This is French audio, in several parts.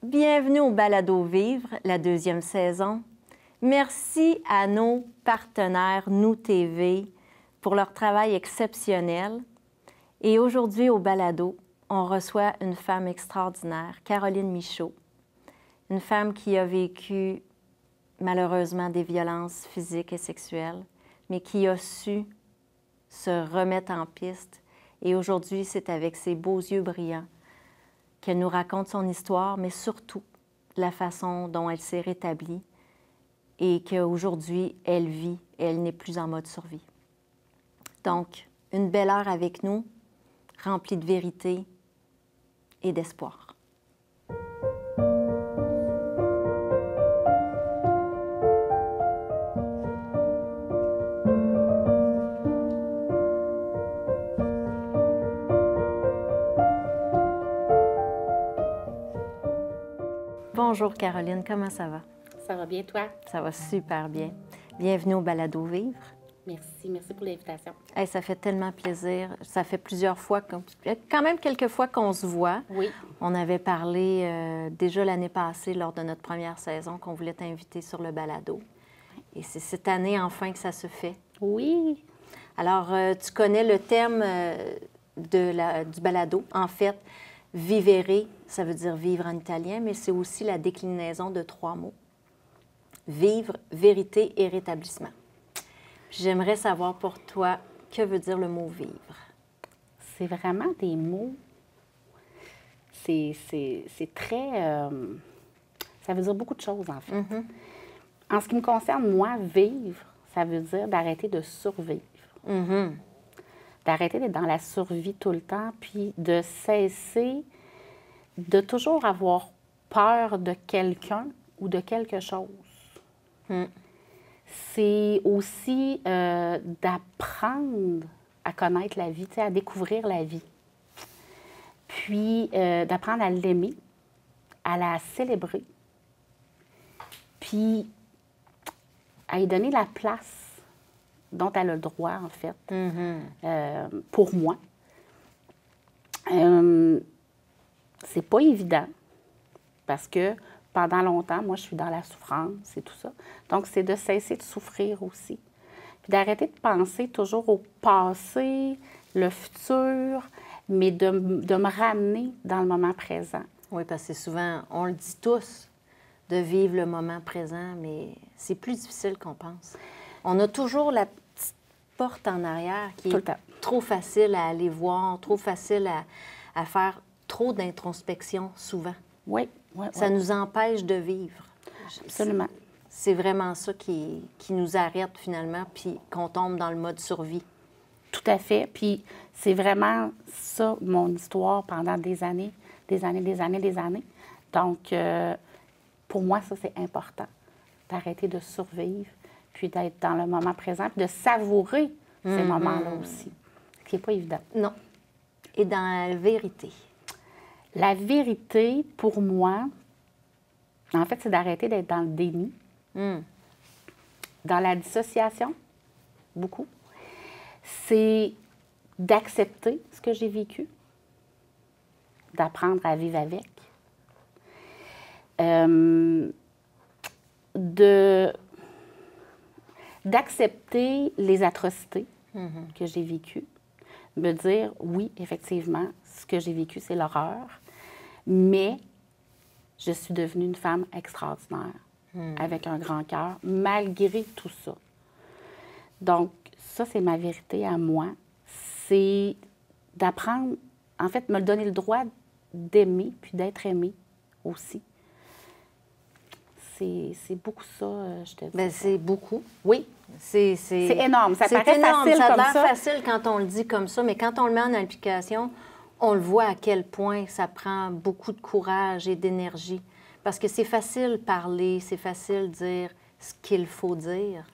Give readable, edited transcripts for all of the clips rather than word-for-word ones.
Bienvenue au Balado Vivre, la deuxième saison. Merci à nos partenaires Nous TV pour leur travail exceptionnel. Et aujourd'hui, au Balado, on reçoit une femme extraordinaire, Caroline Michaud, une femme qui a vécu malheureusement des violences physiques et sexuelles, mais qui a su se remettre en piste. Et aujourd'hui, c'est avec ses beaux yeux brillants qu'elle nous raconte son histoire, mais surtout la façon dont elle s'est rétablie et qu'aujourd'hui, elle vit et elle n'est plus en mode survie. Donc, une belle heure avec nous, remplie de vérité et d'espoir. Bonjour Caroline, comment ça va? Ça va bien, toi? Ça va super bien. Bienvenue au Balado Vivre. Merci pour l'invitation. Hey, ça fait tellement plaisir. Ça fait plusieurs fois, quand même quelques fois qu'on se voit. Oui. On avait parlé déjà l'année passée, lors de notre première saison, qu'on voulait t'inviter sur le balado. Et c'est cette année, enfin, que ça se fait. Oui. Alors, tu connais le thème du balado. En fait, vivere, ça veut dire vivre en italien, mais c'est aussi la déclinaison de 3 mots. Vivre, vérité et rétablissement. J'aimerais savoir pour toi, que veut dire le mot vivre? C'est vraiment des mots. C'est très... ça veut dire beaucoup de choses, en fait. Mm-hmm. En ce qui me concerne, moi, vivre, ça veut dire d'arrêter de survivre. Mm-hmm. D'arrêter d'être dans la survie tout le temps, puis de cesser de toujours avoir peur de quelqu'un ou de quelque chose. Mm. C'est aussi d'apprendre à connaître la vie, à découvrir la vie. Puis d'apprendre à l'aimer, à la célébrer, puis à lui donner la place dont elle a le droit, en fait, pour moi. C'est pas évident, parce que pendant longtemps, moi, je suis dans la souffrance et tout ça. Donc, c'est de cesser de souffrir aussi. Puis d'arrêter de penser toujours au passé, le futur, mais de me ramener dans le moment présent. Oui, parce que souvent, on le dit tous, de vivre le moment présent, mais c'est plus difficile qu'on pense. On a toujours la petite porte en arrière qui est trop facile à aller voir, trop facile à faire trop d'introspection souvent. Oui. Ça nous empêche de vivre. Absolument. C'est vraiment ça qui nous arrête finalement, puis qu'on tombe dans le mode survie. Tout à fait. Puis c'est vraiment ça, mon histoire, pendant des années. Donc, pour moi, ça, c'est important, d'arrêter de survivre, puis d'être dans le moment présent, puis de savourer ces moments-là aussi, ce qui n'est pas évident. Non. Et dans la vérité? La vérité, pour moi, en fait, c'est d'arrêter d'être dans le déni, dans la dissociation, beaucoup. C'est d'accepter ce que j'ai vécu, d'apprendre à vivre avec, d'accepter les atrocités que j'ai vécues, me dire, oui, effectivement, ce que j'ai vécu, c'est l'horreur, mais je suis devenue une femme extraordinaire, avec un grand cœur, malgré tout ça. Donc, ça, c'est ma vérité à moi. C'est d'apprendre, en fait, me donner le droit d'aimer, puis d'être aimée aussi. C'est beaucoup ça, je te dis. Bien, c'est beaucoup. Oui. C'est énorme. Ça paraît énorme. facile Ça a comme l'air ça. facile quand on le dit comme ça, mais quand on le met en application, on le voit à quel point ça prend beaucoup de courage et d'énergie. Parce que c'est facile parler, c'est facile dire ce qu'il faut dire,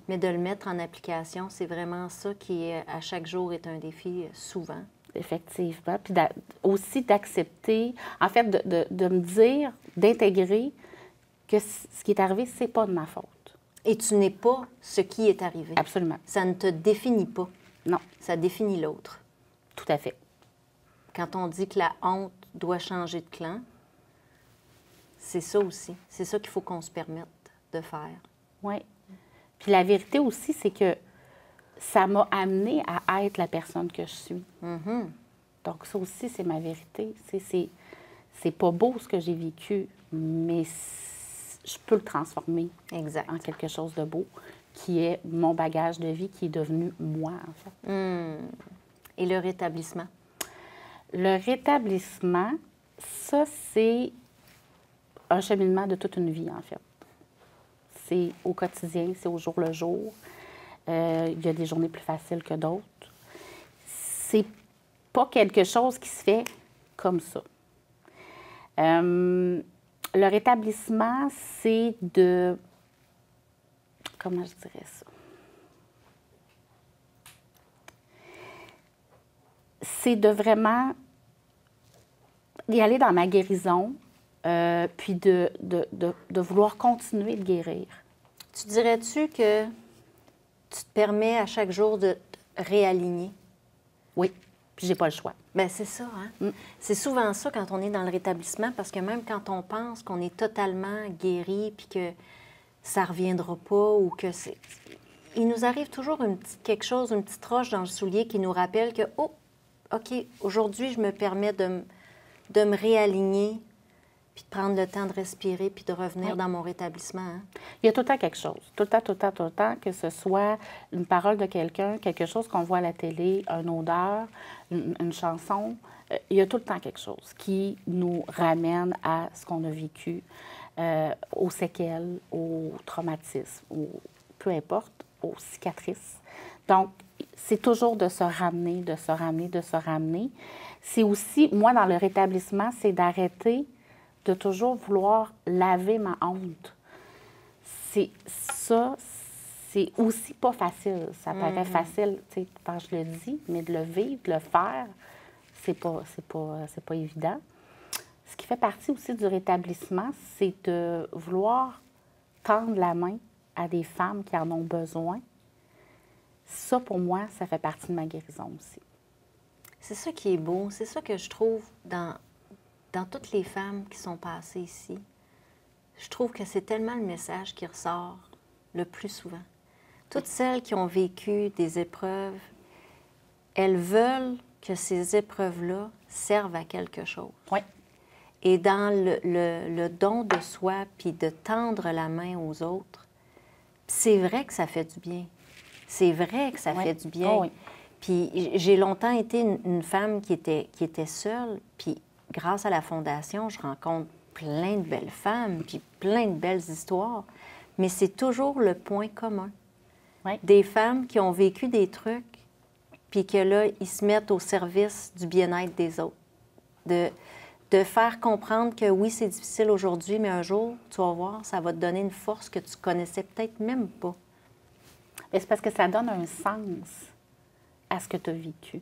mais de le mettre en application, c'est vraiment ça qui, à chaque jour, est un défi souvent. Effectivement. Puis aussi d'accepter, en fait, de me dire, d'intégrer que ce qui est arrivé, c'est pas de ma faute. Et tu n'es pas ce qui est arrivé. Absolument. Ça ne te définit pas. Non. Ça définit l'autre. Tout à fait. Quand on dit que la honte doit changer de clan, C'est ça aussi. C'est ça qu'il faut qu'on se permette de faire. Oui. Puis la vérité aussi, c'est que ça m'a amenée à être la personne que je suis. Donc ça aussi, c'est ma vérité. C'est pas beau ce que j'ai vécu, mais je peux le transformer en quelque chose de beau, qui est mon bagage de vie, qui est devenu moi, en fait. Et le rétablissement? Le rétablissement, ça, c'est un cheminement de toute une vie, en fait. C'est au quotidien, c'est au jour le jour. Il y a des journées plus faciles que d'autres. C'est pas quelque chose qui se fait comme ça. Le rétablissement, c'est de... Comment je dirais ça? C'est de vraiment y aller dans ma guérison, puis de vouloir continuer de guérir. Tu dirais-tu que tu te permets à chaque jour de te réaligner? Oui, puis j'ai pas le choix. Bien, c'est ça, hein? C'est souvent ça quand on est dans le rétablissement, parce que même quand on pense qu'on est totalement guéri, puis que ça ne reviendra pas, ou que c'est... Il nous arrive toujours quelque chose, une petite roche dans le soulier qui nous rappelle que, oh, OK, aujourd'hui, je me permets de me réaligner, puis de prendre le temps de respirer, puis de revenir dans mon rétablissement. Hein? Il y a tout le temps quelque chose. Tout le temps, que ce soit une parole de quelqu'un, quelque chose qu'on voit à la télé, une odeur, une chanson. Il y a tout le temps quelque chose qui nous ramène à ce qu'on a vécu, aux séquelles, aux traumatismes, peu importe, aux cicatrices. Donc, c'est toujours de se ramener, de se ramener, de se ramener. C'est aussi, moi, dans le rétablissement, c'est d'arrêter de toujours vouloir laver ma honte. C'est aussi pas facile. Ça paraît facile, tu sais, quand je le dis, mais de le vivre, de le faire, c'est pas évident. Ce qui fait partie aussi du rétablissement, c'est de vouloir tendre la main à des femmes qui en ont besoin. Ça, pour moi, ça fait partie de ma guérison aussi. C'est ça qui est beau. C'est ça que je trouve dans toutes les femmes qui sont passées ici. Je trouve que c'est tellement le message qui ressort le plus souvent. Toutes celles qui ont vécu des épreuves, elles veulent que ces épreuves-là servent à quelque chose. Oui. Et dans le don de soi, puis de tendre la main aux autres, c'est vrai que ça fait du bien. C'est vrai que ça fait du bien. Oh, oui. Puis j'ai longtemps été une femme qui était seule, puis grâce à la Fondation, je rencontre plein de belles femmes, puis plein de belles histoires, mais c'est toujours le point commun. Oui. Des femmes qui ont vécu des trucs, puis que là, ils se mettent au service du bien-être des autres. De faire comprendre que oui, c'est difficile aujourd'hui, mais un jour, tu vas voir, ça va te donner une force que tu connaissais peut-être même pas. C'est parce que ça donne un sens à ce que tu as vécu.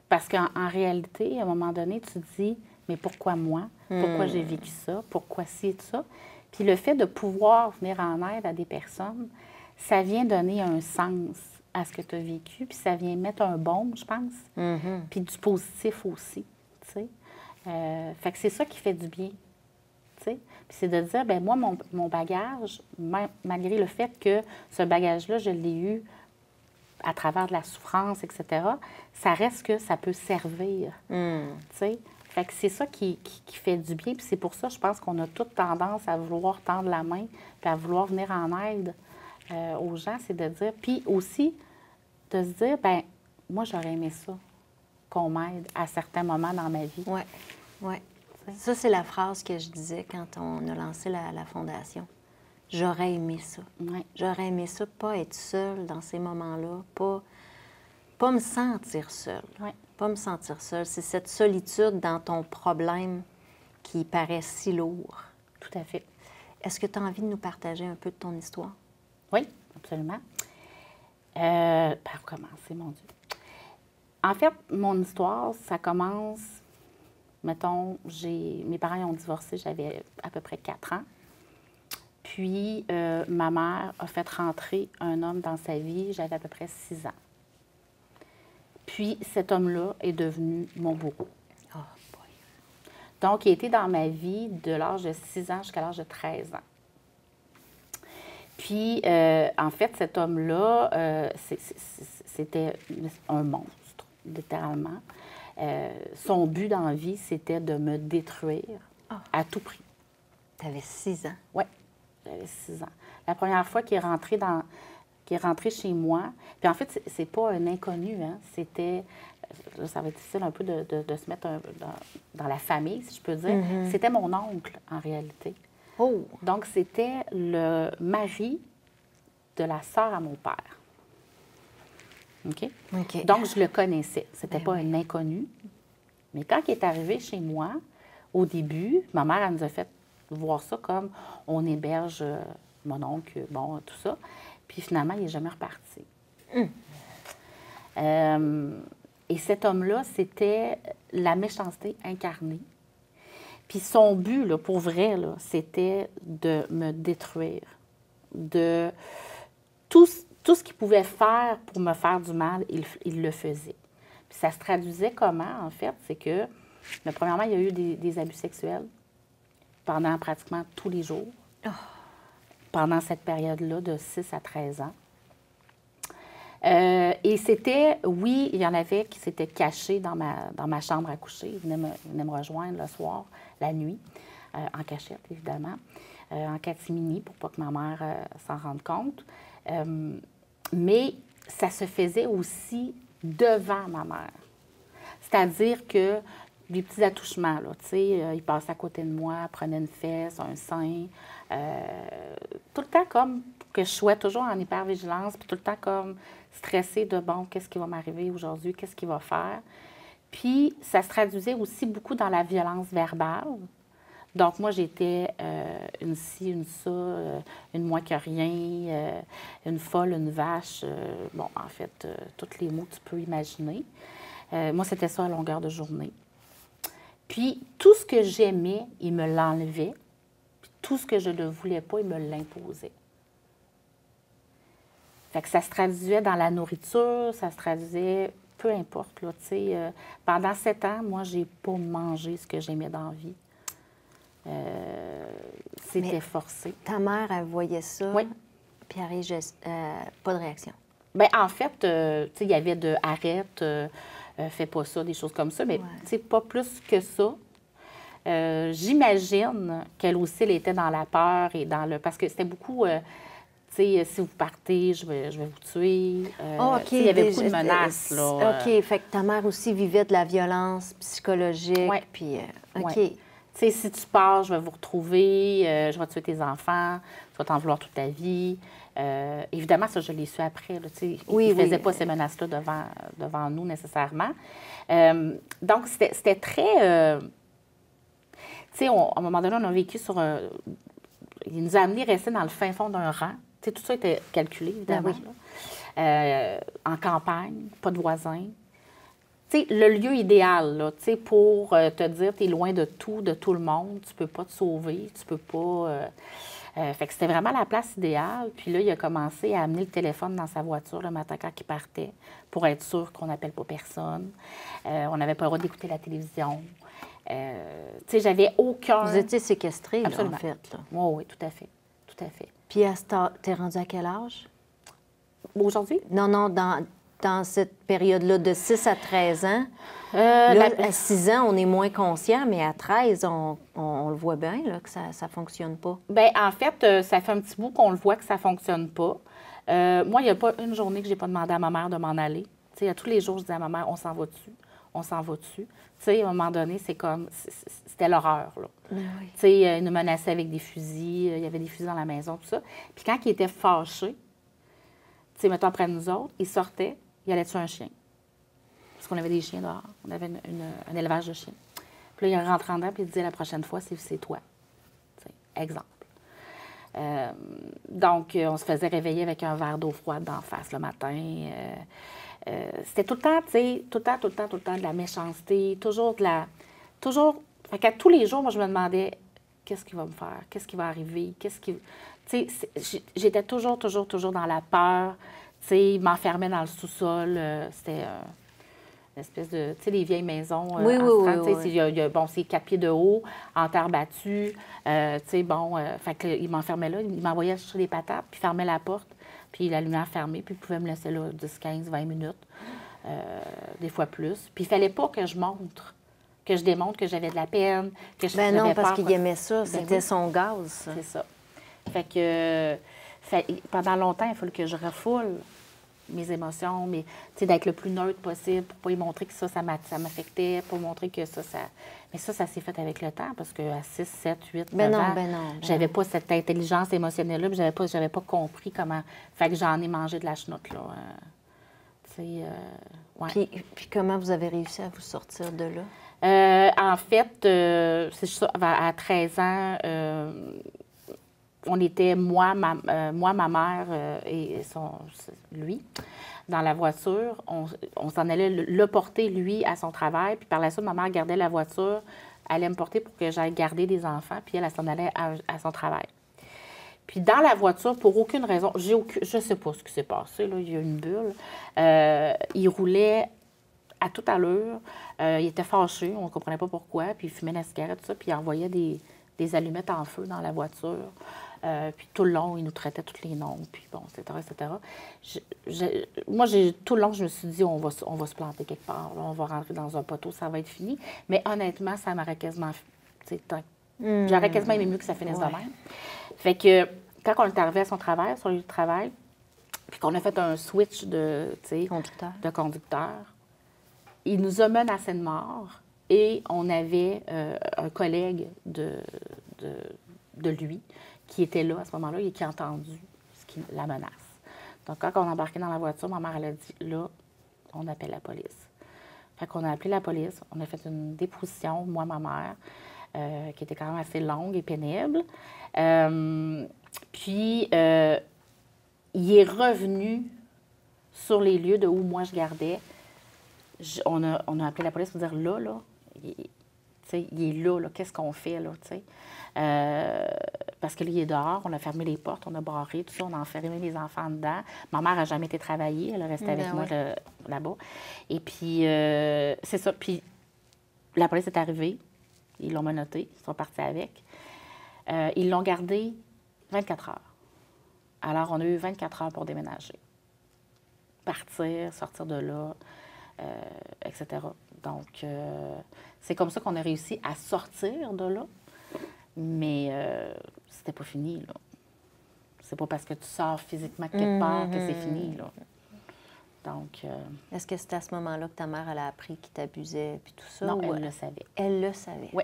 Parce qu'en réalité, à un moment donné, tu te dis, mais pourquoi moi? Pourquoi j'ai vécu ça? Pourquoi ci et ça? Puis le fait de pouvoir venir en aide à des personnes, ça vient donner un sens à ce que tu as vécu, puis ça vient mettre un baume, je pense, puis du positif aussi, tu sais. Fait que c'est ça qui fait du bien, tu sais. Puis c'est de dire, bien moi, mon bagage, malgré le fait que ce bagage-là, je l'ai eu à travers de la souffrance, etc., ça reste que ça peut servir, tu sais. Fait que c'est ça qui fait du bien. Puis c'est pour ça, je pense qu'on a toute tendance à vouloir tendre la main puis à vouloir venir en aide aux gens. C'est de dire... Puis aussi, de se dire, bien, moi, j'aurais aimé ça, qu'on m'aide à certains moments dans ma vie. Oui, oui. Ça, c'est la phrase que je disais quand on a lancé la Fondation. J'aurais aimé ça. Ouais. J'aurais aimé ça, pas être seule dans ces moments-là, pas me sentir seule. Ouais. Pas me sentir seule. C'est cette solitude dans ton problème qui paraît si lourd. Tout à fait. Est-ce que tu as envie de nous partager un peu de ton histoire? Oui, absolument. Par commencer, mon Dieu. En fait, mon histoire, ça commence, mettons, mes parents ont divorcé, j'avais à peu près 4 ans. Puis, ma mère a fait rentrer un homme dans sa vie, j'avais à peu près 6 ans. Puis, cet homme-là est devenu mon bourreau. Oh boy. Donc, il était dans ma vie de l'âge de 6 ans jusqu'à l'âge de 13 ans. Puis, en fait, cet homme-là, c'était un monstre, littéralement. Son but dans la vie, c'était de me détruire à tout prix. Tu avais 6 ans. Oui, j'avais 6 ans. La première fois qu'il est rentré chez moi, puis en fait, c'est pas un inconnu, hein, c'était, là, ça va être difficile un peu de se mettre dans la famille, si je peux dire. C'était mon oncle, en réalité. Oh! Donc, c'était le mari de la sœur à mon père. OK? OK. Donc, je le connaissais. C'était Ben pas oui. un inconnu. Mais quand il est arrivé chez moi, au début, ma mère, elle nous a fait voir ça comme on héberge mon oncle, bon, tout ça. Puis finalement, il n'est jamais reparti. Et cet homme-là, c'était la méchanceté incarnée. Puis son but, là, pour vrai, là, c'était de me détruire. De tout ce qu'il pouvait faire pour me faire du mal, il le faisait. Puis ça se traduisait comment, en fait? C'est que, premièrement, il y a eu des abus sexuels pendant pratiquement tous les jours, pendant cette période-là de 6 à 13 ans. Et c'était, oui, il y en avait qui s'étaient cachés dans ma chambre à coucher. Ils venaient me rejoindre le soir, la nuit, en cachette, évidemment, en catimini, pour pas que ma mère s'en rende compte. Mais ça se faisait aussi devant ma mère. C'est-à-dire que des petits attouchements, là, tu sais, il passait à côté de moi, prenait une fesse, un sein, tout le temps comme que je sois toujours en hypervigilance, puis tout le temps comme stressée de, bon, qu'est-ce qui va m'arriver aujourd'hui, qu'est-ce qu'il va faire. Puis, ça se traduisait aussi beaucoup dans la violence verbale. Donc, moi, j'étais une ci, une ça, une moins que rien, une folle, une vache. Bon, en fait, tous les mots que tu peux imaginer. Moi, c'était ça à longueur de journée. Puis, tout ce que j'aimais, il me l'enlevait. Puis, tout ce que je ne voulais pas, il me l'imposait. Fait que ça se traduisait dans la nourriture, ça se traduisait, peu importe, là, tu sais. Pendant 7 ans, moi, j'ai pas mangé ce que j'aimais dans la vie. C'était forcé. Ta mère, elle voyait ça. Oui. Puis pas de réaction. Bien, en fait, tu sais, il y avait de arrête, fais pas ça, des choses comme ça, mais tu sais, pas plus que ça. J'imagine qu'elle aussi, elle était dans la peur et dans le... Parce que c'était beaucoup, tu sais, si vous partez, je vais vous tuer. OK. Il y avait beaucoup de menaces, là. OK. Fait que ta mère aussi vivait de la violence psychologique. Oui. Puis, OK. Ouais. Tu sais, si tu pars, je vais vous retrouver, je vais tuer tes enfants, je vais t'en vouloir toute ta vie. Évidemment, ça, je l'ai su après. Là, il ne faisait pas ces menaces-là devant nous nécessairement. Donc, c'était très... tu sais, à un moment donné, on a vécu sur... il nous a amenés à rester dans le fin fond d'un rang. Tu sais, tout ça était calculé, évidemment. Là. En campagne, pas de voisins. Tu sais, le lieu idéal, là, tu sais, pour te dire, tu es loin de tout le monde, tu peux pas te sauver, tu peux pas... fait que c'était vraiment la place idéale. Puis là, il a commencé à amener le téléphone dans sa voiture le matin quand il partait pour être sûr qu'on n'appelle pas personne. On n'avait pas le droit d'écouter la télévision. Tu sais, j'avais aucun... Vous étiez séquestrés, là, Absolument. en fait. Là. Oui, tout à fait. Tout à fait. Puis, t'es rendu à quel âge? Aujourd'hui? Non, dans cette période-là, de 6 à 13 ans. Là, À 6 ans, on est moins conscient, mais à 13, on le voit bien, là, que ça ne fonctionne pas. bien, en fait, ça fait un petit bout qu'on le voit que ça ne fonctionne pas. Moi, il n'y a pas une journée que je n'ai pas demandé à ma mère de m'en aller. Tu sais, à tous les jours, je disais à ma mère, on s'en va dessus. On s'en va dessus. Tu sais, à un moment donné, c'est comme... C'était l'horreur, là. Oui. Tu sais, il nous menaçait avec des fusils. Il y avait des fusils dans la maison, tout ça. Puis quand il était fâché, tu sais, mettons après nous autres, il sortait, il allait tuer un chien. Parce qu'on avait des chiens dehors. On avait un élevage de chiens. Puis là, il rentrait en dedans et il disait, la prochaine fois, c'est toi. Tu sais, exemple. Donc, on se faisait réveiller avec un verre d'eau froide d'en face le matin. C'était tout le temps, tu sais, tout le temps de la méchanceté, toujours de la... Toujours... Fait qu'à tous les jours, moi, je me demandais, qu'est-ce qu'il va me faire? Qu'est-ce qui va arriver? Qu'est-ce qui... Tu sais, j'étais toujours dans la peur. Tu sais, il m'enfermait dans le sous-sol. C'était l'espèce de, tu sais, les vieilles maisons Oui, en oui, strand, oui, tu sais, bon, c'est 4 pieds de haut, en terre battue, tu sais, bon, fait qu'il m'enfermait là, il m'envoyait chercher des patates, puis fermait la porte, puis la lumière fermée, puis il pouvait me laisser là 10, 15, 20 minutes, des fois plus. Puis il fallait pas que je montre, que je démontre que j'avais de la peine, que Ben non, j'avais parce peur. qu'il aimait ça, Ben c'était oui. son gaz, ça. C'est ça. Fait que pendant longtemps, il fallait que je refoule mes émotions, mais tu sais, d'être le plus neutre possible pour pas y montrer que ça m'affectait, pour montrer que ça. Mais ça s'est fait avec le temps parce qu'à 6, 7, 8, 9 ans, j'avais pas cette intelligence émotionnelle-là, puis j'avais pas compris comment. Fait que j'en ai mangé de la chenoute, là. Tu sais, ouais. Puis comment vous avez réussi à vous sortir de là? En fait, c'est ça, à 13 ans, on était, moi, ma mère et lui, dans la voiture. On s'en allait le porter, lui, à son travail. Puis par la suite, ma mère gardait la voiture, allait me porter pour que j'aille garder des enfants. Puis elle s'en allait à son travail. Puis dans la voiture, pour aucune raison, je ne sais pas ce qui s'est passé, là, il y a une bulle. Il roulait à toute allure. Il était fâché, on ne comprenait pas pourquoi. Puis il fumait la cigarette, tout ça. Puis il envoyait des allumettes en feu dans la voiture. Puis tout le long, il nous traitait tous les noms, puis bon, etc., etc. Moi, tout le long, je me suis dit, on va se planter quelque part, là, on va rentrer dans un poteau, ça va être fini. Mais honnêtement, ça m'aurait quasiment... J'aurais quasiment aimé mieux que ça finisse de même. Fait que quand on est arrivé à son travail, sur le lieu de travail, puis qu'on a fait un switch de conducteur, il nous a menacé de mort et on avait un collègue de lui qui était là à ce moment-là et qui a entendu la menace. Donc, quand on embarquait dans la voiture, ma mère, elle a dit, là, on appelle la police. Fait qu'on a appelé la police, on a fait une déposition, moi, ma mère, qui était quand même assez longue et pénible. Puis, il est revenu sur les lieux de où moi je gardais. On a appelé la police pour dire, là, il est là, qu'est-ce qu'on fait, là, tu sais? Parce que là, il est dehors, on a fermé les portes, on a barré, tout ça, on a enfermé les enfants dedans. Ma mère n'a jamais été travailler, elle est restée avec moi là-bas. Et puis, c'est ça. Puis, la police est arrivée, ils l'ont menotté, ils sont partis avec. Ils l'ont gardé 24 heures. Alors, on a eu 24 heures pour déménager. Partir, sortir de là, etc. Donc, c'est comme ça qu'on a réussi à sortir de là. Mais c'était pas fini, là. C'est pas parce que tu sors physiquement quelque part que c'est fini, là. Donc... Est-ce que c'était à ce moment-là que ta mère, elle a appris qu'il t'abusait puis tout ça? Non, elle le savait. Elle le savait? Oui.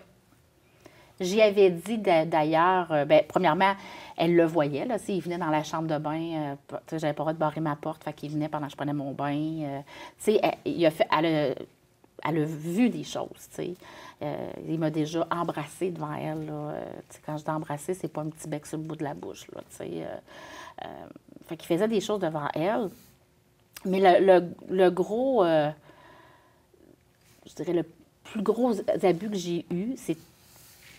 J'y avais dit d'ailleurs, bien, premièrement, elle le voyait, là, il venait dans la chambre de bain, j'avais pas le droit de barrer ma porte, fait qu'il venait pendant que je prenais mon bain. Tu sais, elle a vu des choses, tu sais. Il m'a déjà embrassée devant elle, là. Tu sais, quand je dis embrasser, c'est pas un petit bec sur le bout de la bouche, là, tu sais. Fait qu'il faisait des choses devant elle. Mais le gros, je dirais, le plus gros abus que j'ai eu, c'est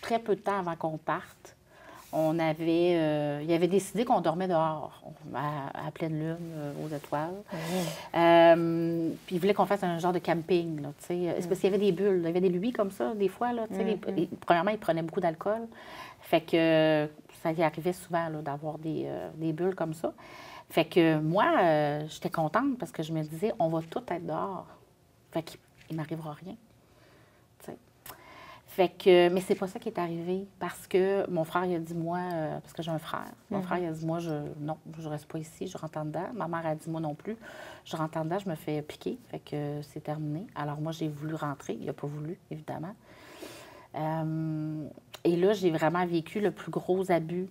très peu de temps avant qu'on parte. Il avait décidé qu'on dormait dehors, à pleine lune, aux étoiles. Puis il voulait qu'on fasse un genre de camping, là, tu sais. C'est parce qu'il y avait des bulles, il y avait des lubies comme ça, des fois, là, tu sais. Premièrement, il prenait beaucoup d'alcool. Fait que ça y arrivait souvent, là, d'avoir des bulles comme ça. Fait que moi, j'étais contente parce que je me disais, on va tous être dehors. Fait qu'il ne m'arrivera rien. Fait que, mais c'est pas ça qui est arrivé parce que mon frère, il a dit, moi, parce que j'ai un frère, mon frère, il a dit, moi, non, je reste pas ici, je rentre en dedans. Ma mère a dit, moi non plus, je rentre en dedans, je me fais piquer, fait que c'est terminé. Alors moi, j'ai voulu rentrer, il n'a pas voulu, évidemment. Et là, j'ai vraiment vécu le plus gros abus,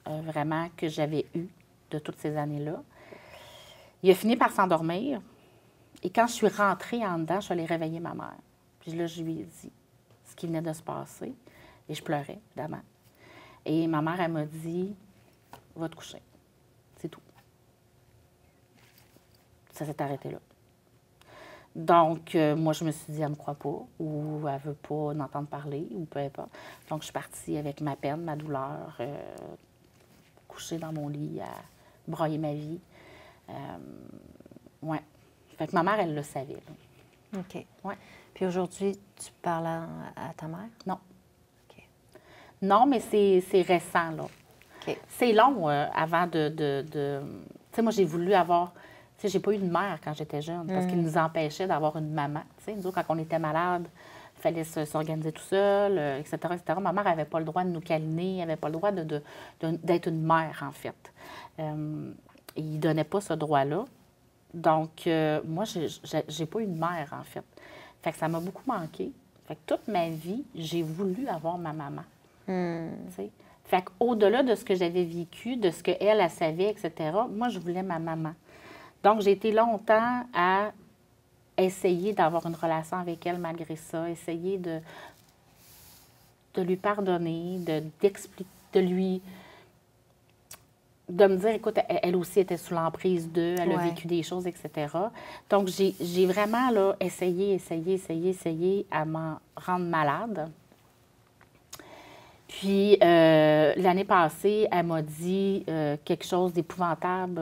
vraiment, que j'avais eu de toutes ces années-là. Il a fini par s'endormir et quand je suis rentrée en dedans, je suis allée réveiller ma mère. Puis là, je lui ai dit ce qui venait de se passer. Et je pleurais, évidemment. Et ma mère, elle m'a dit, va te coucher. C'est tout. Ça s'est arrêté là. Donc, moi, je me suis dit, elle ne me croit pas, ou elle ne veut pas en entendre parler, ou peu importe. Donc, je suis partie avec ma peine, ma douleur, coucher dans mon lit, à broyer ma vie. Ouais. Fait que ma mère, elle le savait, là. OK. Ouais. Puis aujourd'hui, tu parles à ta mère? Non. OK. Non, mais c'est récent, là. OK. C'est long avant de... Tu sais, moi, j'ai voulu avoir... Tu sais, j'ai pas eu de mère quand j'étais jeune parce qu'il nous empêchait d'avoir une maman. Tu sais, nous, quand on était malade, il fallait s'organiser tout seul, etc., etc. Ma mère n'avait pas le droit de nous câliner, elle n'avait pas le droit d'être une mère, en fait. Il ne donnait pas ce droit-là. Donc, moi, j'ai pas eu de mère, en fait. Fait que ça m'a beaucoup manqué. Fait que toute ma vie, j'ai voulu avoir ma maman. Tu sais. Fait qu'au-delà de ce que j'avais vécu, de ce qu'elle, elle savait, etc., moi, je voulais ma maman. Donc, j'ai été longtemps à essayer d'avoir une relation avec elle malgré ça, essayer de lui pardonner, de me dire, écoute, elle aussi était sous l'emprise d'eux, elle a vécu des choses, etc. Donc, j'ai vraiment là, essayé à m'en rendre malade. Puis, l'année passée, elle m'a dit quelque chose d'épouvantable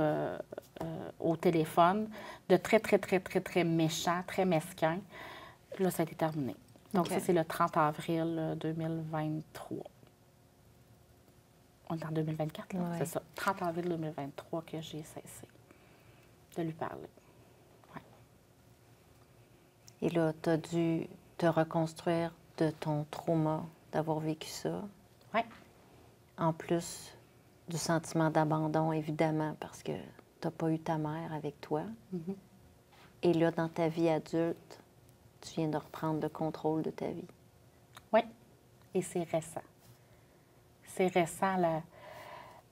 au téléphone, de très, très, très, très, très méchant, très mesquin. Puis là, ça a été terminé. Donc, ça, c'est le 30 avril 2023. On est en 2024, là. C'est ça. 30 avril 2023 que j'ai cessé de lui parler. Ouais. Et là, tu as dû te reconstruire de ton trauma d'avoir vécu ça. Oui. En plus du sentiment d'abandon, évidemment, parce que tu n'as pas eu ta mère avec toi. Et là, dans ta vie adulte, tu viens de reprendre le contrôle de ta vie. Oui. Et c'est récent. C'est récent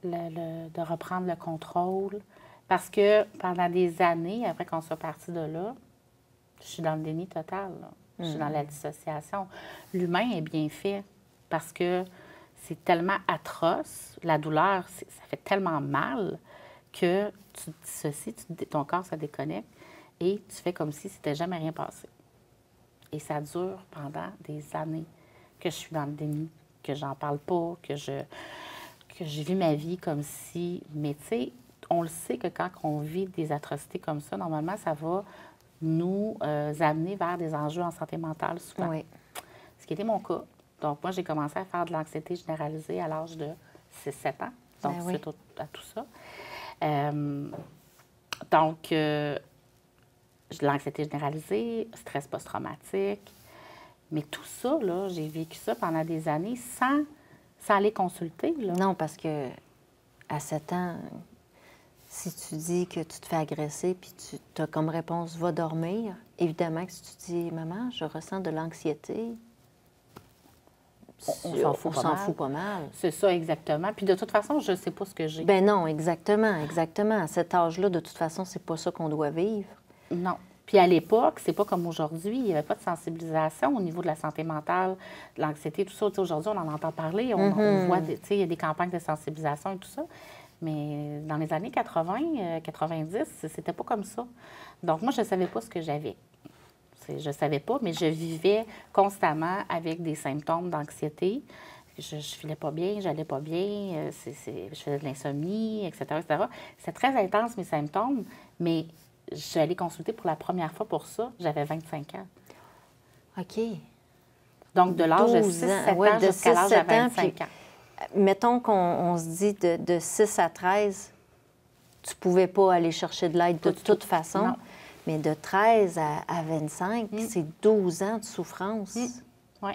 de reprendre le contrôle. Parce que pendant des années, après qu'on soit parti de là, je suis dans le déni total. Là. Je suis dans la dissociation. L'humain est bien fait parce que c'est tellement atroce, la douleur, ça fait tellement mal que tu te dissocies, ton corps se déconnecte et tu fais comme si c'était jamais rien passé. Et ça dure pendant des années que je suis dans le déni, que j'en parle pas, que je vis ma vie comme si... Mais tu sais, on le sait que quand on vit des atrocités comme ça, normalement, ça va nous amener vers des enjeux en santé mentale souvent. Oui. Ce qui était mon cas. Donc, moi, j'ai commencé à faire de l'anxiété généralisée à l'âge de 6-7 ans. Donc, suite à tout ça. Donc, de l'anxiété généralisée, stress post-traumatique. Mais tout ça, là, j'ai vécu ça pendant des années sans aller consulter. Là. Non, parce que à 7 ans, si tu dis que tu te fais agresser puis tu as comme réponse « va dormir », évidemment que si tu dis « maman, je ressens de l'anxiété », on s'en fout pas mal. C'est ça, exactement. Puis de toute façon, je ne sais pas ce que j'ai. Ben non, exactement. À cet âge-là, de toute façon, c'est pas ça qu'on doit vivre. Non. Puis à l'époque, c'est pas comme aujourd'hui. Il n'y avait pas de sensibilisation au niveau de la santé mentale, de l'anxiété, tout ça. Aujourd'hui, on en entend parler. On voit, il y a des campagnes de sensibilisation et tout ça. Mais dans les années 80, 90, c'était pas comme ça. Donc moi, je ne savais pas ce que j'avais. Je ne savais pas, mais je vivais constamment avec des symptômes d'anxiété. Je ne filais pas bien, j'allais pas bien, je faisais de l'insomnie, etc., etc. C'était très intense, mes symptômes, mais j'allais consulter pour la première fois pour ça. J'avais 25 ans. OK. Donc, de l'âge de 6-7 ans jusqu'à l'âge de 25 ans. Mettons qu'on se dit de 6 à 13, tu ne pouvais pas aller chercher de l'aide de toute façon. Non. Mais de 13 à 25, c'est 12 ans de souffrance. Oui.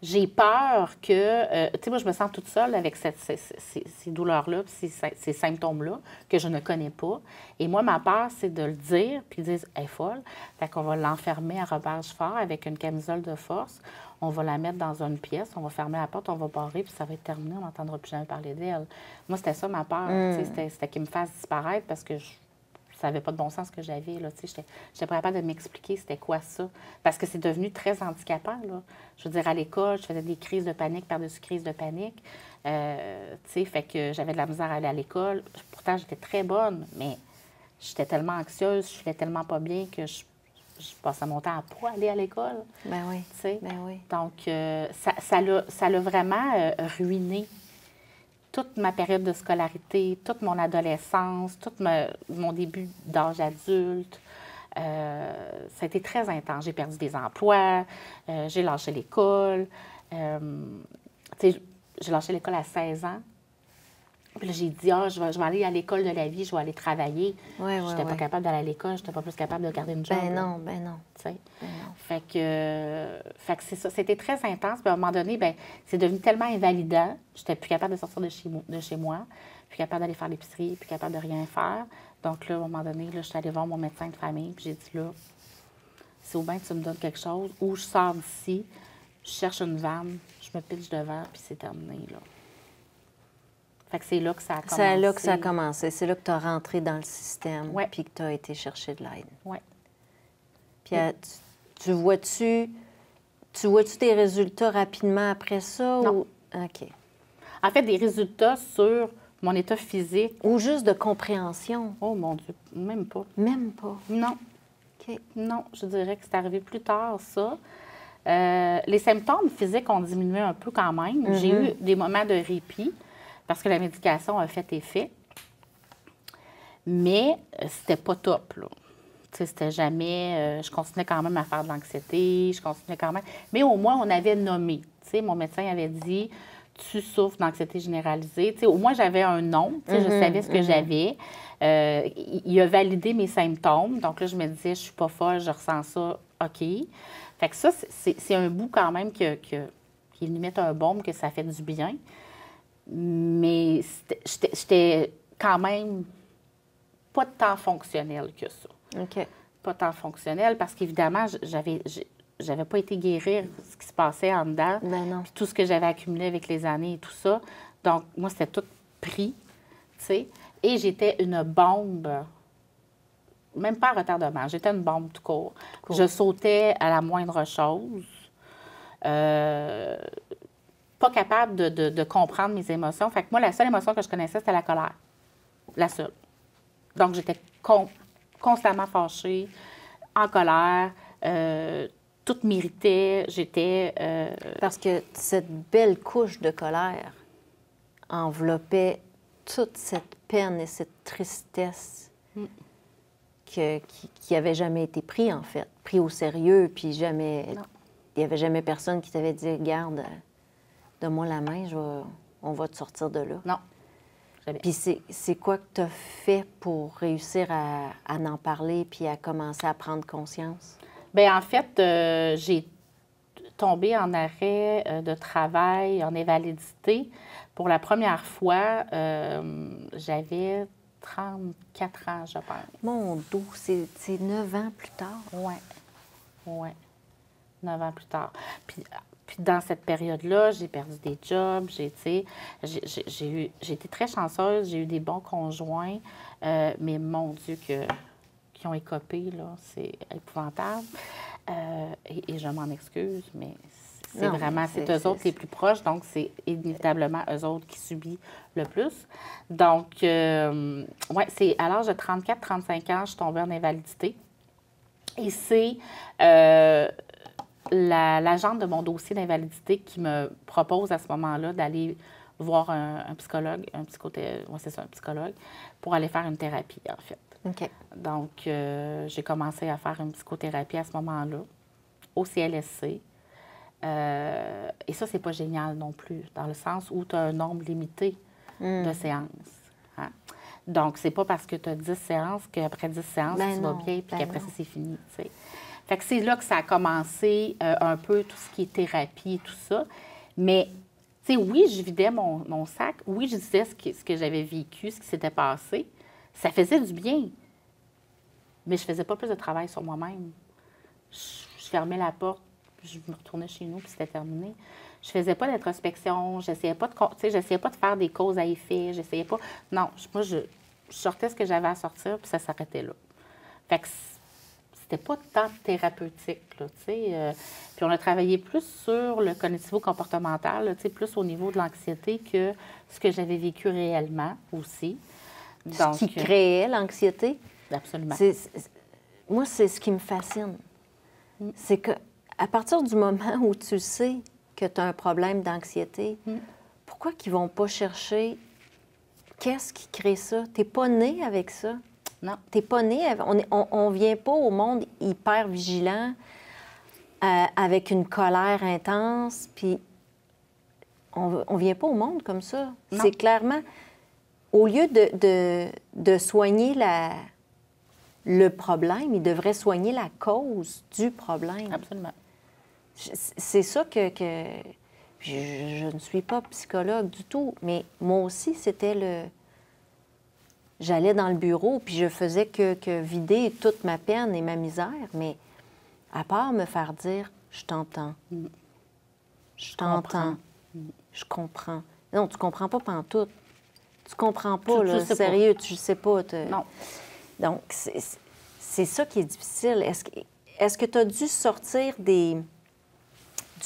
J'ai peur que... tu sais, moi, je me sens toute seule avec ces douleurs-là, ces symptômes-là, que je ne connais pas. Et moi, ma peur, c'est de le dire, puis de dire, elle est folle. Fait qu'on va l'enfermer à rebâche fort avec une camisole de force. On va la mettre dans une pièce, on va fermer la porte, on va barrer, puis ça va être terminé, on n'entendra plus jamais parler d'elle. Moi, c'était ça, ma peur. C'était qu'il me fasse disparaître parce que ça n'avait pas de bon sens ce que j'avais. Je n'étais pas capable de m'expliquer c'était quoi ça. Parce que c'est devenu très handicapant. Là. Je veux dire, à l'école, je faisais des crises de panique par-dessus crises de panique. Fait que j'avais de la misère à aller à l'école. Pourtant, j'étais très bonne, mais j'étais tellement anxieuse, je filais tellement pas bien que je passais mon temps à pas aller à l'école. Ben oui. Ben oui. Donc, ça l'a vraiment ruiné toute ma période de scolarité, toute mon adolescence, tout mon début d'âge adulte. Ça a été très intense. J'ai perdu des emplois, j'ai lâché l'école. Tu sais, j'ai lâché l'école à 16 ans. Puis là, j'ai dit, je vais aller à l'école de la vie, je vais aller travailler. Ouais, Je n'étais pas capable d'aller à l'école, je n'étais pas plus capable de garder une job. Ben non. Tu sais. Ben non. Fait que c'est ça. C'était très intense. Puis à un moment donné, ben c'est devenu tellement invalidant. Je n'étais plus capable de sortir de chez moi, plus capable d'aller faire l'épicerie, plus capable de rien faire. Donc là, à un moment donné, là, je suis allée voir mon médecin de famille, puis j'ai dit, là, c'est ou bien que tu me donnes quelque chose, ou je sors d'ici, je cherche une vanne, je me pitche devant, puis c'est terminé, là. Fait que c'est là que ça a commencé. C'est là que ça a commencé. C'est là que tu as rentré dans le système, Ouais. puis que tu as été chercher de l'aide. Oui. Puis tu vois-tu des résultats rapidement après ça? Non. Ou... OK. En fait, des résultats sur mon état physique. Ou juste de compréhension? Oh mon Dieu, même pas. Même pas. Non. OK. Non, je dirais que c'est arrivé plus tard, ça. Les symptômes physiques ont diminué un peu quand même. J'ai eu des moments de répit parce que la médication a fait effet. Mais c'était pas top, là. Tu sais, c'était jamais... je continuais quand même à faire de l'anxiété, je continuais quand même... Mais au moins, on avait nommé. Tu sais, mon médecin avait dit, tu souffres d'anxiété généralisée. Tu sais, au moins, j'avais un nom. Tu sais, je savais ce que j'avais. Il a validé mes symptômes. Donc là, je me disais, je suis pas folle, je ressens ça, OK. Fait que ça, c'est un bout quand même qui est limite un baume, que ça fait du bien. Mais j'étais quand même pas tant fonctionnelle que ça. OK. Pas tant fonctionnelle parce qu'évidemment, j'avais pas été guérir ce qui se passait en dedans. Ben non. Puis tout ce que j'avais accumulé avec les années et tout ça. Donc, moi, c'était tout pris, tu sais. Et j'étais une bombe, même pas en retardement, j'étais une bombe tout court. Je sautais à la moindre chose. Pas capable de comprendre mes émotions. Fait que moi, la seule émotion que je connaissais, c'était la colère. La seule. Donc, j'étais constamment fâchée, en colère. Tout m'irritait. J'étais... Parce que cette belle couche de colère enveloppait toute cette peine et cette tristesse qui n'avait jamais été pris, en fait. Pris au sérieux, puis jamais... Non. Il n'y avait jamais personne qui t'avait dit, regarde, donne-moi la main, on va te sortir de là. Non. Jamais. Puis c'est quoi que tu as fait pour réussir à en parler puis à commencer à prendre conscience? Bien, en fait, j'ai tombé en arrêt de travail, en invalidité. Pour la première fois, j'avais 34 ans, je pense. Mon dos, c'est 9 ans plus tard. Oui. Oui. 9 ans plus tard. Puis dans cette période-là, j'ai perdu des jobs, j'ai été très chanceuse, j'ai eu des bons conjoints, mais mon Dieu, qui ont écopé, là, c'est épouvantable. Et je m'en excuse, mais c'est eux autres les plus proches, donc c'est inévitablement eux autres qui subissent le plus. Donc, oui, c'est à l'âge de 34-35 ans, je suis tombée en invalidité. Et c'est l'agente de mon dossier d'invalidité qui me propose à ce moment-là d'aller voir un psychologue, un psychologue, pour aller faire une thérapie, en fait. OK. Donc, j'ai commencé à faire une psychothérapie à ce moment-là, au CLSC. Et ça, c'est pas génial non plus, dans le sens où tu as un nombre limité de séances. Hein? Donc, c'est pas parce que tu as 10 séances qu'après 10 séances, tu vas bien, puis qu'après ça, c'est fini, tu sais. Fait que c'est là que ça a commencé un peu tout ce qui est thérapie et tout ça. Mais, tu sais, oui, je vidais mon sac. Oui, je disais ce que j'avais vécu, ce qui s'était passé. Ça faisait du bien. Mais je faisais pas plus de travail sur moi-même. Je fermais la porte, je me retournais chez nous, puis c'était terminé. Je faisais pas d'introspection. J'essayais pas de faire des causes à effet. J'essayais pas... Non, moi, je sortais ce que j'avais à sortir, puis ça s'arrêtait là. Fait que c'était pas tant thérapeutique, là, tu sais. Puis on a travaillé plus sur le cognitivo-comportemental, là, tu sais, plus au niveau de l'anxiété que ce que j'avais vécu réellement aussi. Donc, ce qui créait l'anxiété? Absolument. Moi, c'est ce qui me fascine. C'est qu'à partir du moment où tu sais que tu as un problème d'anxiété, pourquoi qu'ils vont pas chercher qu'est-ce qui crée ça? Tu n'es pas né avec ça. Non. T'es pas né, on vient pas au monde hyper vigilant, avec une colère intense, puis on vient pas au monde comme ça. Non. C'est clairement, au lieu de soigner le problème, il devrait soigner la cause du problème. Absolument. C'est ça que je ne suis pas psychologue du tout, mais moi aussi, c'était J'allais dans le bureau, puis je faisais que vider toute ma peine et ma misère, mais à part me faire dire « je t'entends, je t'entends, je comprends ». Non, tu comprends pas pantoute. Tu comprends pas, là, sérieux, tu sais pas. Non. Donc, c'est ça qui est difficile. Est-ce que tu as dû sortir du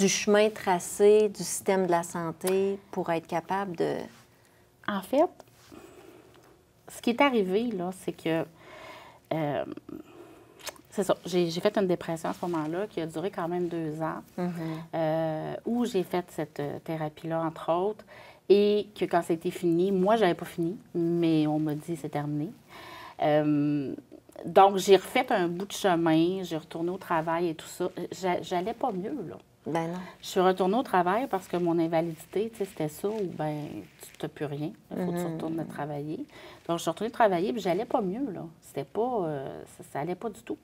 chemin tracé du système de la santé pour être capable de... En fait, ce qui est arrivé, là, c'est que... c'est ça. J'ai fait une dépression à ce moment-là qui a duré quand même 2 ans, où j'ai fait cette thérapie-là, entre autres, et que quand c'était fini, moi, j'avais pas fini, mais on m'a dit c'est terminé. Donc, j'ai refait un bout de chemin, j'ai retourné au travail et tout ça. J'allais pas mieux, là. Ben non. Je suis retournée au travail parce que mon invalidité, tu sais, c'était ça, ou bien tu n'as plus rien, il faut que tu retournes travailler. Donc, je suis retournée travailler, puis j'allais pas mieux, là. C'était pas... ça allait pas du tout.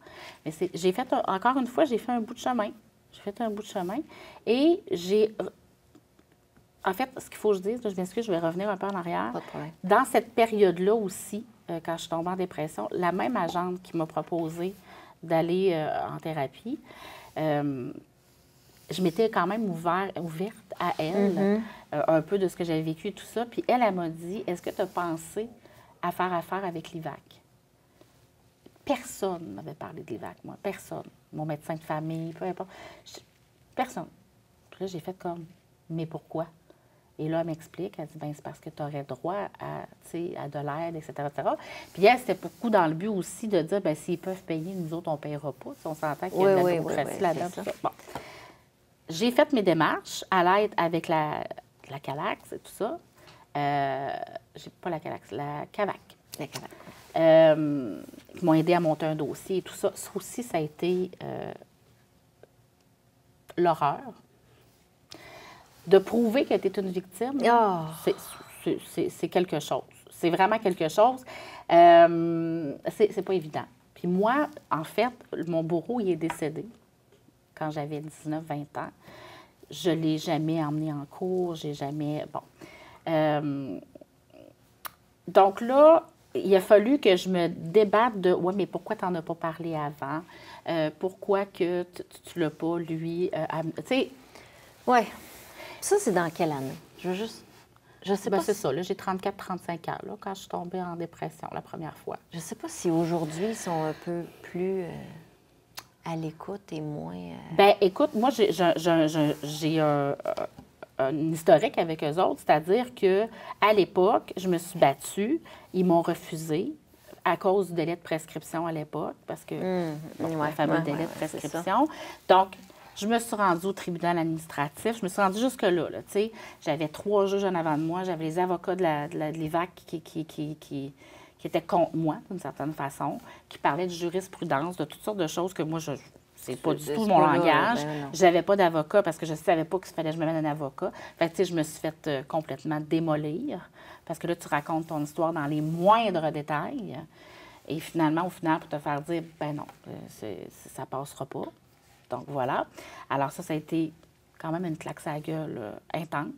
Mais j'ai fait, encore une fois, j'ai fait un bout de chemin. J'ai fait un bout de chemin et j'ai... En fait, ce qu'il faut que je dise, là, je m'excuse, je vais revenir un peu en arrière. Pas de problème. Dans cette période-là aussi, quand je suis tombée en dépression, la même agente qui m'a proposé d'aller en thérapie, je m'étais quand même ouverte à elle, un peu de ce que j'avais vécu et tout ça. Puis elle m'a dit, est-ce que tu as pensé à faire affaire avec l'IVAC? Personne n'avait parlé de l'IVAC, moi. Personne. Mon médecin de famille, peu importe. Personne. Puis là, j'ai fait comme, mais pourquoi? Et là, elle m'explique, elle dit, bien, c'est parce que tu aurais droit à de l'aide, etc., etc. Puis elle, c'était beaucoup dans le but aussi de dire, bien, s'ils peuvent payer, nous autres, on ne payera pas. Si on s'entend qu'il y a de la bureaucratie là-dedans. Tout ça. Bon. J'ai fait mes démarches à l'aide avec la Calax et tout ça. Pas la Calax, la CAVAC. La CAVAC. Qui m'ont aidé à monter un dossier et tout ça. Ça aussi, ça a été l'horreur. De prouver que tu es une victime, c'est quelque chose. C'est vraiment quelque chose. C'est pas évident. Puis moi, en fait, mon bourreau, il est décédé quand j'avais 19-20 ans. Je ne l'ai jamais emmené en cours, j'ai jamais... Bon. Donc là, il a fallu que je me débatte de « ouais, mais pourquoi tu n'en as pas parlé avant? Pourquoi que tu ne l'as pas, lui? » Tu sais... Oui. Ça, c'est dans quelle année? Je sais pas. C'est ça, là, j'ai 34-35 ans, là, quand je suis tombée en dépression la première fois. Je sais pas si aujourd'hui, ils sont un peu plus à l'écoute et moins... Bien, écoute, moi, j'ai un historique avec eux autres, c'est-à-dire qu'à l'époque, je me suis battue, ils m'ont refusé à cause du délai de prescription à l'époque, parce que le fameux délai de prescription. Donc, je me suis rendue au tribunal administratif. Je me suis rendue jusque-là. Là, j'avais 3 juges en avant de moi. J'avais les avocats de l'IVAC qui étaient contre moi, d'une certaine façon, qui parlaient de jurisprudence, de toutes sortes de choses que moi, c'est pas du tout mon langage. Je n'avais pas d'avocat parce que je ne savais pas qu'il fallait que je me mette un avocat. Fait que, je me suis fait complètement démolir parce que là, tu racontes ton histoire dans les moindres détails. Et finalement, au final, pour te faire dire, ben non, ça ne passera pas. Donc, voilà. Alors ça a été quand même une claque à la gueule intense.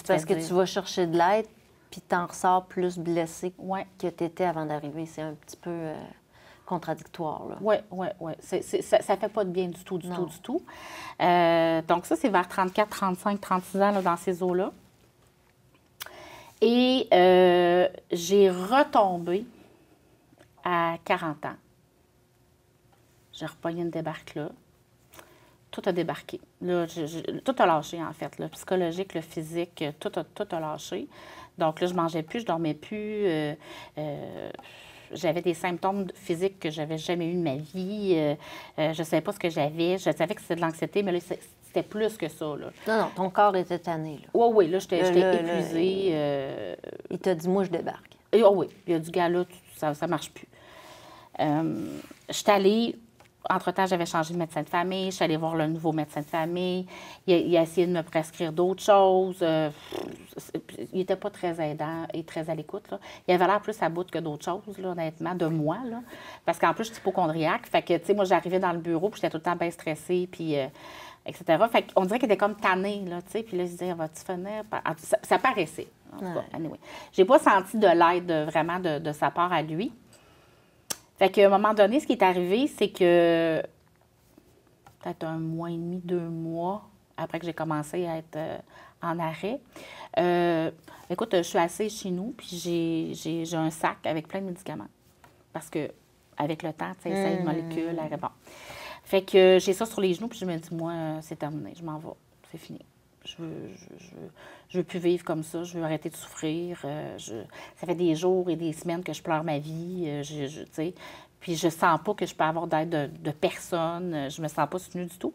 Parce que tu vas chercher de l'aide, puis tu en ressors plus blessé que tu étais avant d'arriver. C'est un petit peu contradictoire. Oui. Ça ne fait pas de bien du tout, du tout. Donc ça, c'est vers 34, 35, 36 ans, là, dans ces eaux-là. Et j'ai retombé à 40 ans. J'ai repogné une débarque là. Tout a débarqué. Là, tout a lâché, en fait. Le psychologique, le physique, tout a lâché. Donc là, je ne mangeais plus, je ne dormais plus. J'avais des symptômes physiques que je n'avais jamais eu de ma vie. Je ne savais pas ce que j'avais. Je savais que c'était de l'anxiété, mais là, c'était plus que ça. Là. Non, ton corps était tanné. Oui, là, j'étais épuisée. Il t'a dit, moi, je débarque. Oui, il a dit, gars, là, ça ne marche plus. Je suis allée, entre-temps, j'avais changé de médecin de famille, je suis allée voir le nouveau médecin de famille, il a essayé de me prescrire d'autres choses. Il n'était pas très aidant et très à l'écoute, là. Il avait l'air plus à bout que d'autres choses, là, honnêtement, de moi, là. Parce qu'en plus, je suis hypocondriaque. Fait que, tu sais, moi, j'arrivais dans le bureau, puis j'étais tout le temps bien stressée, puis etc. Fait qu'on dirait qu'il était comme tanné, là, tu sais. Puis là, je disais, vas-tu finir? Ça paraissait, en tout cas. Anyway. J'ai pas senti de l'aide vraiment de sa part à lui. Fait qu'à un moment donné, ce qui est arrivé, c'est que peut-être 1 mois et demi, 2 mois après que j'ai commencé à être en arrêt, écoute, je suis assise chez nous, puis j'ai un sac avec plein de médicaments. Parce que avec le temps, tu sais, ça une molécule, bon. Fait que j'ai ça sur les genoux, puis je me dis, moi, c'est terminé, je m'en vais, c'est fini. Je veux plus vivre comme ça, je veux arrêter de souffrir. Ça fait des jours et des semaines que je pleure ma vie, tu sais. Puis je sens pas que je peux avoir d'aide de personne, je me sens pas soutenue du tout.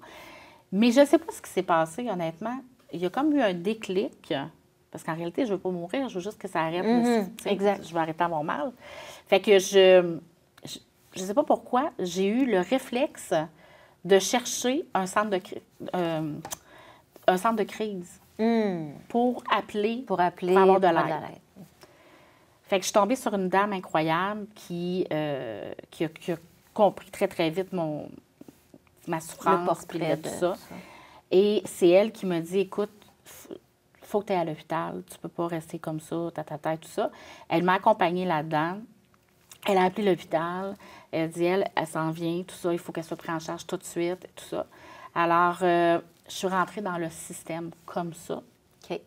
Mais je sais pas ce qui s'est passé, honnêtement. Il y a comme eu un déclic, parce qu'en réalité, je veux pas mourir, je veux juste que ça arrête. Exact. Je veux arrêter mon mal. Fait que je sais pas pourquoi, j'ai eu le réflexe de chercher un centre de crise pour appeler, pour avoir de l'aide. Fait que je suis tombée sur une dame incroyable qui a compris très, très vite ma souffrance et tout ça. Et c'est elle qui me dit, écoute, faut que tu ailles à l'hôpital, tu peux pas rester comme ça, tout ça. Elle m'a accompagnée là-dedans. Elle a appelé l'hôpital. Elle dit, elle s'en vient, tout ça, il faut qu'elle soit prise en charge tout de suite, tout ça. Alors, je suis rentrée dans le système comme ça. OK.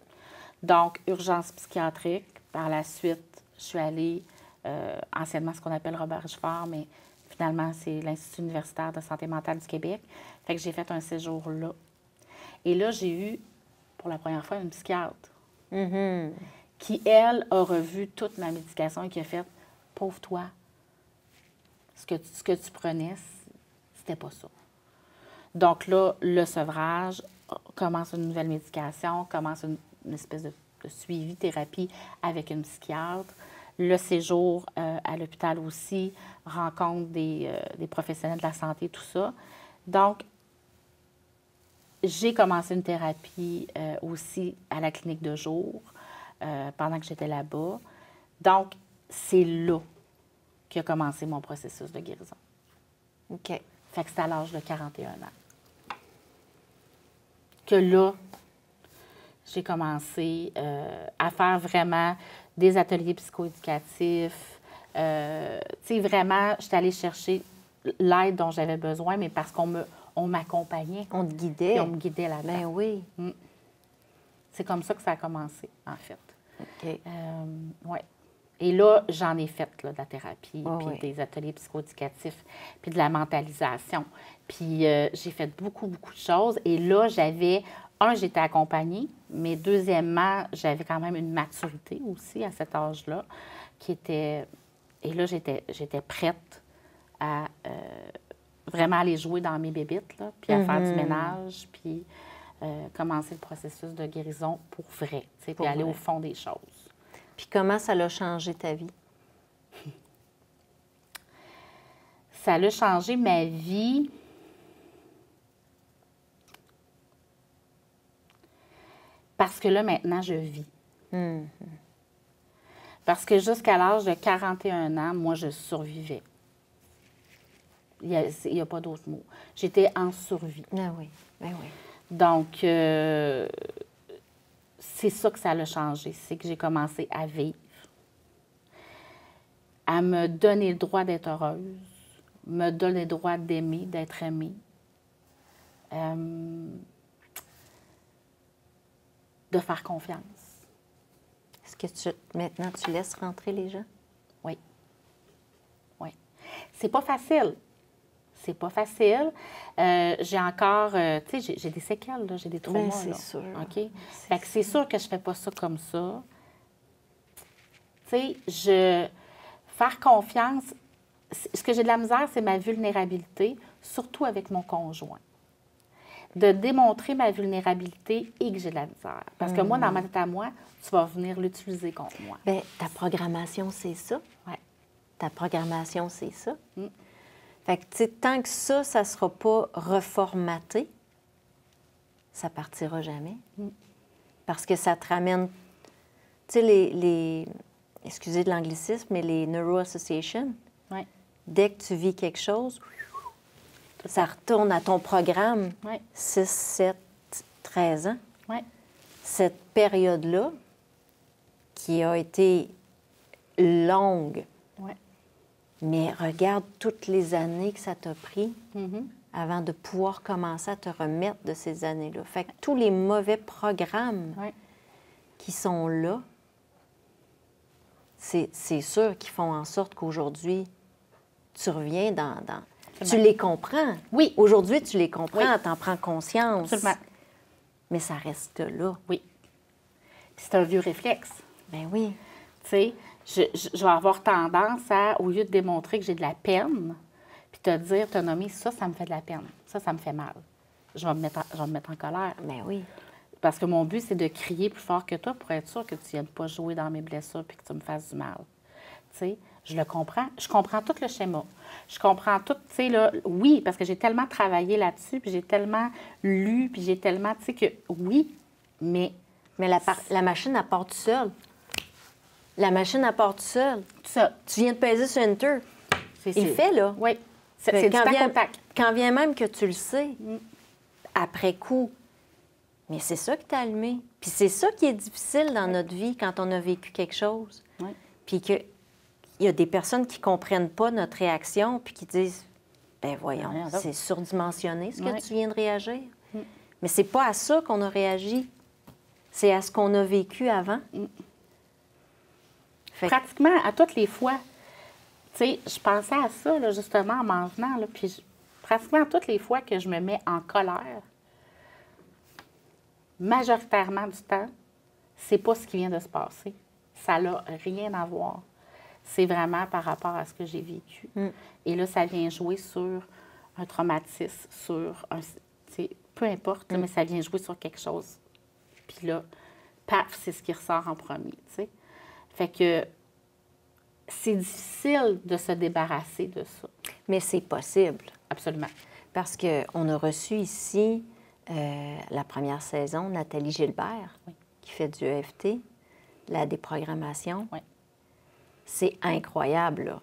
Donc, urgence psychiatrique. Par la suite, je suis allée, anciennement ce qu'on appelle Robert Richefort, mais finalement, c'est l'Institut universitaire de santé mentale du Québec. Fait que j'ai fait un séjour là. Et là, j'ai eu, pour la première fois, une psychiatre qui, elle, a revu toute ma médication et qui a fait, pauvre toi, ce que tu prenais, c'était pas ça. Donc là, le sevrage, commence une nouvelle médication, commence une espèce de suivi, thérapie avec une psychiatre. Le séjour à l'hôpital aussi, rencontre des professionnels de la santé, tout ça. Donc, j'ai commencé une thérapie aussi à la clinique de jour pendant que j'étais là-bas. Donc, c'est là qu'a commencé mon processus de guérison. OK. Fait que c'est à l'âge de 41 ans. Que là, j'ai commencé à faire vraiment des ateliers psychoéducatifs. Tu sais, vraiment, j'étais allée chercher l'aide dont j'avais besoin, mais parce qu'on m'accompagnait. On te guidait. Et on me guidait là-dedans. Ben oui. C'est comme ça que ça a commencé, en fait. OK. Oui. Et là, j'en ai fait là, de la thérapie, puis des ateliers psychoéducatifs, puis de la mentalisation. Puis j'ai fait beaucoup, beaucoup de choses. Et là, j'étais accompagnée, mais deuxièmement, j'avais quand même une maturité aussi à cet âge-là qui était... Et là, j'étais prête à vraiment aller jouer dans mes bébites, là, puis à faire du ménage, puis commencer le processus de guérison pour vrai, puis aller au fond des choses. Puis comment ça l'a changé ta vie? Ça a changé ma vie... Parce que là, maintenant, je vis. Parce que jusqu'à l'âge de 41 ans, moi, je survivais. Il n'y a pas d'autre mot. J'étais en survie. Ah oui, ben oui. Donc, c'est ça que ça a changé. C'est que j'ai commencé à vivre, à me donner le droit d'être heureuse, me donner le droit d'aimer, d'être aimée. De faire confiance. Est-ce que maintenant, tu laisses rentrer les gens? Oui. Oui. C'est pas facile. C'est pas facile. J'ai encore... tu sais, j'ai des séquelles, là, j'ai des traumas. C'est sûr. OK? Fait que c'est sûr que je fais pas ça comme ça. Tu sais, faire confiance... Ce que j'ai de la misère, c'est ma vulnérabilité, surtout avec mon conjoint. De démontrer ma vulnérabilité et que j'ai de la misère. Parce que moi, dans ma tête à moi, tu vas venir l'utiliser contre moi. Bien, ta programmation, c'est ça. Oui. Ta programmation, c'est ça. Fait que, tu sais, tant que ça ne sera pas reformaté, ça partira jamais. Parce que ça te ramène, tu sais, excusez de l'anglicisme, mais les neuro-associations, dès que tu vis quelque chose, ça retourne à ton programme 6, 7, 13 ans. Cette période-là, qui a été longue, mais regarde toutes les années que ça t'a pris avant de pouvoir commencer à te remettre de ces années-là. Fait que tous les mauvais programmes qui sont là, c'est sûr qu'ils font en sorte qu'aujourd'hui, tu reviens dans... Tu les comprends. Oui. Aujourd'hui, tu les comprends, tu en prends conscience. Absolument. Mais ça reste là. Oui. Puis c'est un vieux réflexe. Ben oui. Tu sais, je vais avoir tendance à, au lieu de démontrer que j'ai de la peine, puis te dire, te nommer, ça me fait de la peine. Ça me fait mal. Je vais me mettre en colère. Ben oui. Parce que mon but, c'est de crier plus fort que toi pour être sûr que tu ne viennes pas jouer dans mes blessures puis que tu me fasses du mal. Tu sais, je le comprends. Je comprends tout le schéma. Je comprends tout, tu sais, là, oui, parce que j'ai tellement travaillé là-dessus, puis j'ai tellement lu, puis j'ai tellement, tu sais, que oui, mais... Mais la machine, elle part toute seule. La machine, elle part toute seule. Ça. Tu viens de peser sur Enter. Il fait, là. Oui. C'est du tac au tac. Quand vient même que tu le sais, après coup, mais c'est ça qui t'a allumé. Puis c'est ça qui est difficile dans notre vie quand on a vécu quelque chose. Oui. Puis qu'il y a des personnes qui ne comprennent pas notre réaction puis qui disent, ben voyons, c'est surdimensionné ce que tu viens de réagir. Mais c'est pas à ça qu'on a réagi. C'est à ce qu'on a vécu avant. Pratiquement à toutes les fois. Tu sais, je pensais à ça, là, justement, en m'en venant, là, puis pratiquement à toutes les fois que je me mets en colère, majoritairement du temps, c'est pas ce qui vient de se passer. Ça n'a rien à voir. C'est vraiment par rapport à ce que j'ai vécu. Et là, ça vient jouer sur un traumatisme, sur un... Peu importe, mais ça vient jouer sur quelque chose. Puis là, paf, c'est ce qui ressort en premier, tu sais. Fait que c'est difficile de se débarrasser de ça. Mais c'est possible. Absolument. Parce qu'on a reçu ici, la première saison, Nathalie Gilbert, qui fait du EFT, la déprogrammation. C'est incroyable, là.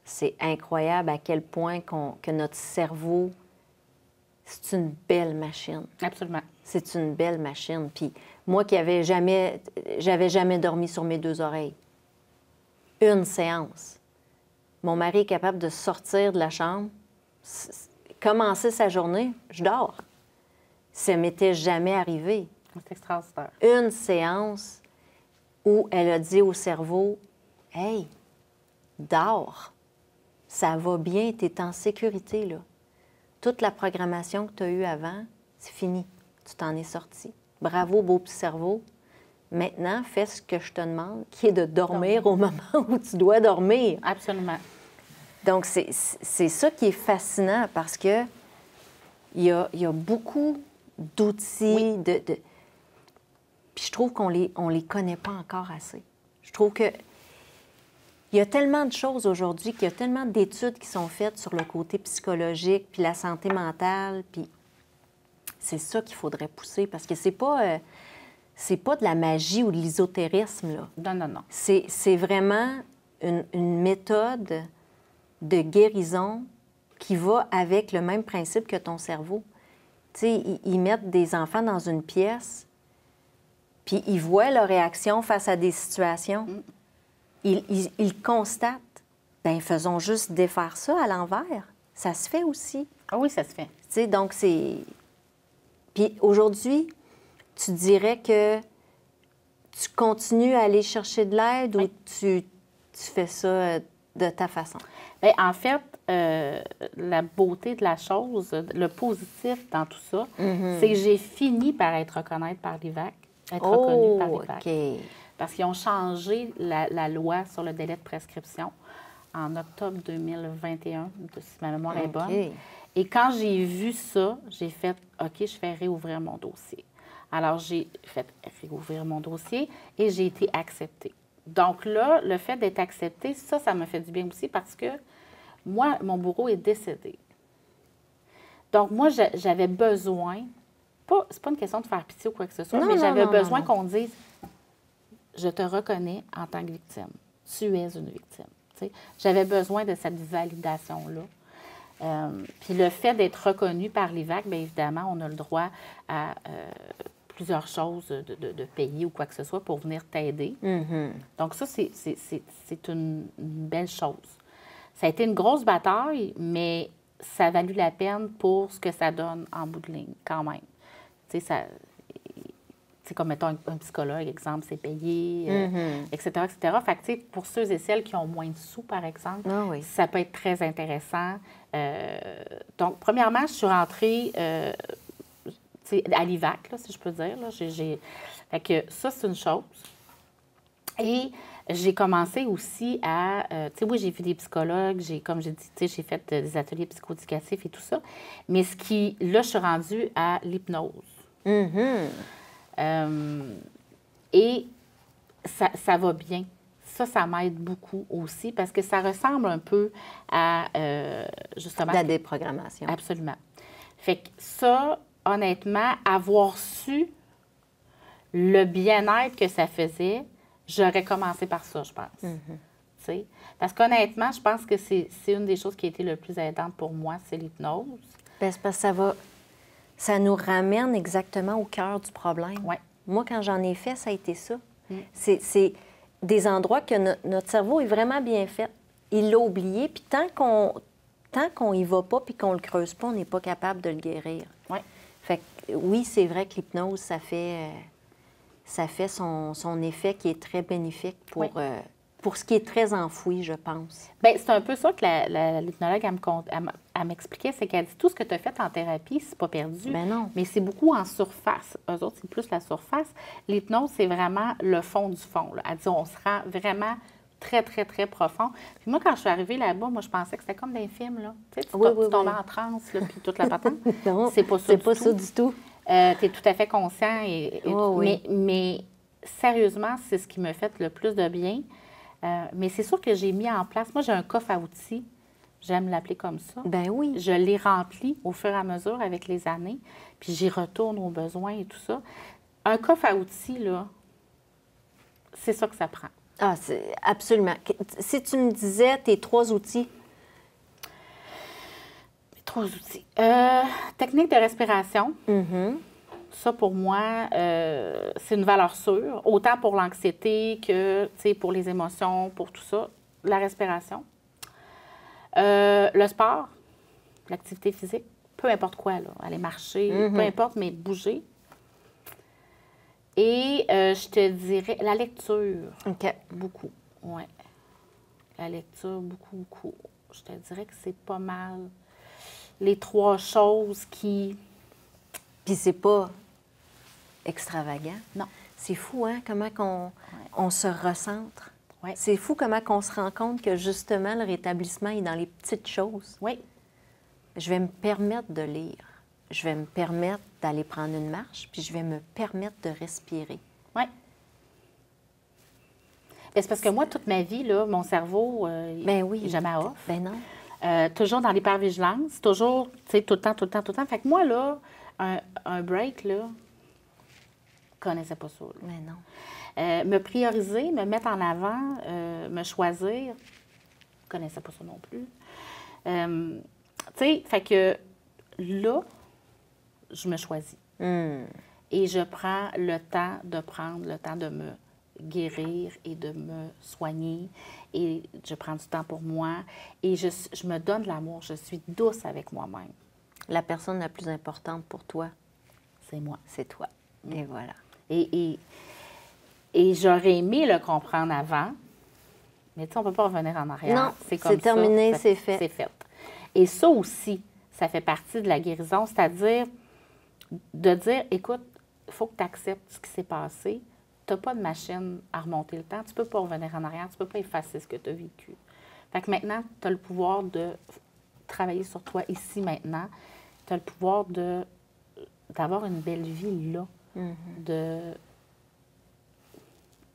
C'est incroyable à quel point que notre cerveau, c'est une belle machine. Absolument. C'est une belle machine. Puis moi qui j'avais jamais dormi sur mes 2 oreilles. Une séance. Mon mari est capable de sortir de la chambre, commencer sa journée, je dors. Ça m'était jamais arrivé. C'est extraordinaire. Une séance où elle a dit au cerveau, « Hey, dors. Ça va bien, tu es en sécurité, là. Toute la programmation que tu as eue avant, c'est fini. Tu t'en es sorti. Bravo, beau petit cerveau. Maintenant, fais ce que je te demande, qui est de dormir au moment où tu dois dormir. » Absolument. Donc, c'est ça qui est fascinant parce que il y a beaucoup d'outils, Puis je trouve qu'on les connaît pas encore assez. Je trouve que il y a tellement de choses aujourd'hui, qu'il y a tellement d'études qui sont faites sur le côté psychologique, puis la santé mentale, puis c'est ça qu'il faudrait pousser, parce que c'est pas de la magie ou de l'ésotérisme, là. Non. C'est vraiment une méthode de guérison qui va avec le même principe que ton cerveau. Tu sais, ils mettent des enfants dans une pièce, puis ils voient leur réaction face à des situations. Ils constatent. Bien, faisons juste défaire ça à l'envers. Ça se fait aussi. Ah oui, ça se fait. Tu sais, donc c'est... Puis aujourd'hui, tu dirais que tu continues à aller chercher de l'aide ou tu fais ça de ta façon? Bien, en fait, la beauté de la chose, le positif dans tout ça, c'est que j'ai fini par être reconnue par l'IVAC. Reconnue par l'IVAC. OK. Parce qu'ils ont changé la loi sur le délai de prescription en octobre 2021, si ma mémoire est bonne. Et quand j'ai vu ça, j'ai fait « OK, je fais réouvrir mon dossier ». Alors, j'ai fait réouvrir mon dossier et j'ai été acceptée. Donc là, le fait d'être acceptée, ça me fait du bien aussi parce que moi, mon bourreau est décédé. Donc moi, j'avais besoin, c'est pas une question de faire pitié ou quoi que ce soit, Non, mais non, j'avais non, besoin non. qu'on dise, je te reconnais en tant que victime. Tu es une victime. Tu sais. J'avais besoin de cette validation-là. Puis le fait d'être reconnu par l'IVAC, bien évidemment, on a le droit à plusieurs choses de payer ou quoi que ce soit pour venir t'aider. Donc ça, c'est une belle chose. Ça a été une grosse bataille, mais ça a valu la peine pour ce que ça donne en bout de ligne, quand même. Tu sais, c'est comme, mettons, un psychologue, exemple, c'est payé, etc., etc. Fait que, tu sais, pour ceux et celles qui ont moins de sous, par exemple, ça peut être très intéressant. Donc, premièrement, je suis rentrée à l'IVAC, là, si je peux dire. Là. Fait que ça, c'est une chose. Et j'ai commencé aussi à... tu sais, oui, j'ai vu des psychologues, comme j'ai dit, tu sais, j'ai fait des ateliers psychoéducatifs et tout ça. Mais là, je suis rendue à l'hypnose. Et ça va bien. Ça m'aide beaucoup aussi parce que ça ressemble un peu à, justement... La déprogrammation. Absolument. Fait que ça, honnêtement, avoir su le bien-être que ça faisait, j'aurais commencé par ça, je pense. Tu sais? Parce qu'honnêtement, je pense que c'est une des choses qui a été le plus aidante pour moi, c'est l'hypnose. Bien, c'est parce que ça nous ramène exactement au cœur du problème. Ouais. Moi, quand j'en ai fait, ça a été ça. C'est des endroits que notre cerveau est vraiment bien fait. Il l'a oublié, puis tant qu'on y va pas puis qu'on le creuse pas, on n'est pas capable de le guérir. Ouais. Fait que, oui, c'est vrai que l'hypnose, ça fait son effet qui est très bénéfique pour ce qui est très enfoui, je pense. Bien, c'est un peu ça que l'hypnologue, elle m'expliquait, c'est qu'elle dit tout ce que tu as fait en thérapie, c'est pas perdu. Ben non. Mais c'est beaucoup en surface. Eux autres, c'est plus la surface. L'hypnose, c'est vraiment le fond du fond. Là. Elle dit on se rend vraiment très, très, très profond. Puis moi, quand je suis arrivée là-bas, moi, je pensais que c'était comme des films, là. Tu sais, tu tombais en transe, là, puis toute la patente. Non, c'est pas ça c'est du pas tout. ça du tout. Tu es tout à fait conscient. Mais sérieusement, c'est ce qui me fait le plus de bien. Mais c'est sûr que j'ai mis en place... Moi, j'ai un coffre à outils. J'aime l'appeler comme ça. Ben oui. Je l'ai rempli au fur et à mesure avec les années. Puis j'y retourne aux besoins et tout ça. Un coffre à outils, là, c'est ça que ça prend. Ah, absolument. Si tu me disais tes 3 outils. Mes 3 outils. Technique de respiration. Ça, pour moi, c'est une valeur sûre, autant pour l'anxiété que pour les émotions, pour tout ça. La respiration. Le sport, l'activité physique, peu importe quoi, là, aller marcher, peu importe, mais bouger. Et je te dirais la lecture. OK. Beaucoup, oui. La lecture, beaucoup, beaucoup. Je te dirais que c'est pas mal les 3 choses qui... Puis c'est pas extravagant. Non. C'est fou, hein, comment on se recentre. Ouais. C'est fou comment on se rend compte que, justement, le rétablissement est dans les petites choses. Oui. Je vais me permettre de lire. Je vais me permettre d'aller prendre une marche, puis je vais me permettre de respirer. Oui. C'est parce que moi, toute ma vie, là, mon cerveau, ben oui. Il n'est jamais off. Ben non. Toujours dans l'hypervigilance, toujours, tu sais, tout le temps, tout le temps, tout le temps. Fait que moi, là, un break, là, je ne connaissais pas ça. Là. Mais non. Me prioriser, me mettre en avant, me choisir, je ne connaissais pas ça non plus. Tu sais, fait que là, je me choisis. Et je prends le temps de me guérir et de me soigner. Et je prends du temps pour moi. Et je me donne de l'amour. Je suis douce avec moi-même. La personne la plus importante pour toi, c'est moi. C'est toi. Et voilà. Et j'aurais aimé le comprendre avant. Mais tu sais, on ne peut pas revenir en arrière. Non, c'est terminé, c'est fait. C'est fait. Et ça aussi, ça fait partie de la guérison, c'est-à-dire de dire, écoute, il faut que tu acceptes ce qui s'est passé. Tu n'as pas de machine à remonter le temps. Tu ne peux pas revenir en arrière. Tu ne peux pas effacer ce que tu as vécu. Fait que maintenant, tu as le pouvoir de travailler sur toi ici, maintenant. Tu as le pouvoir d'avoir une belle vie là. De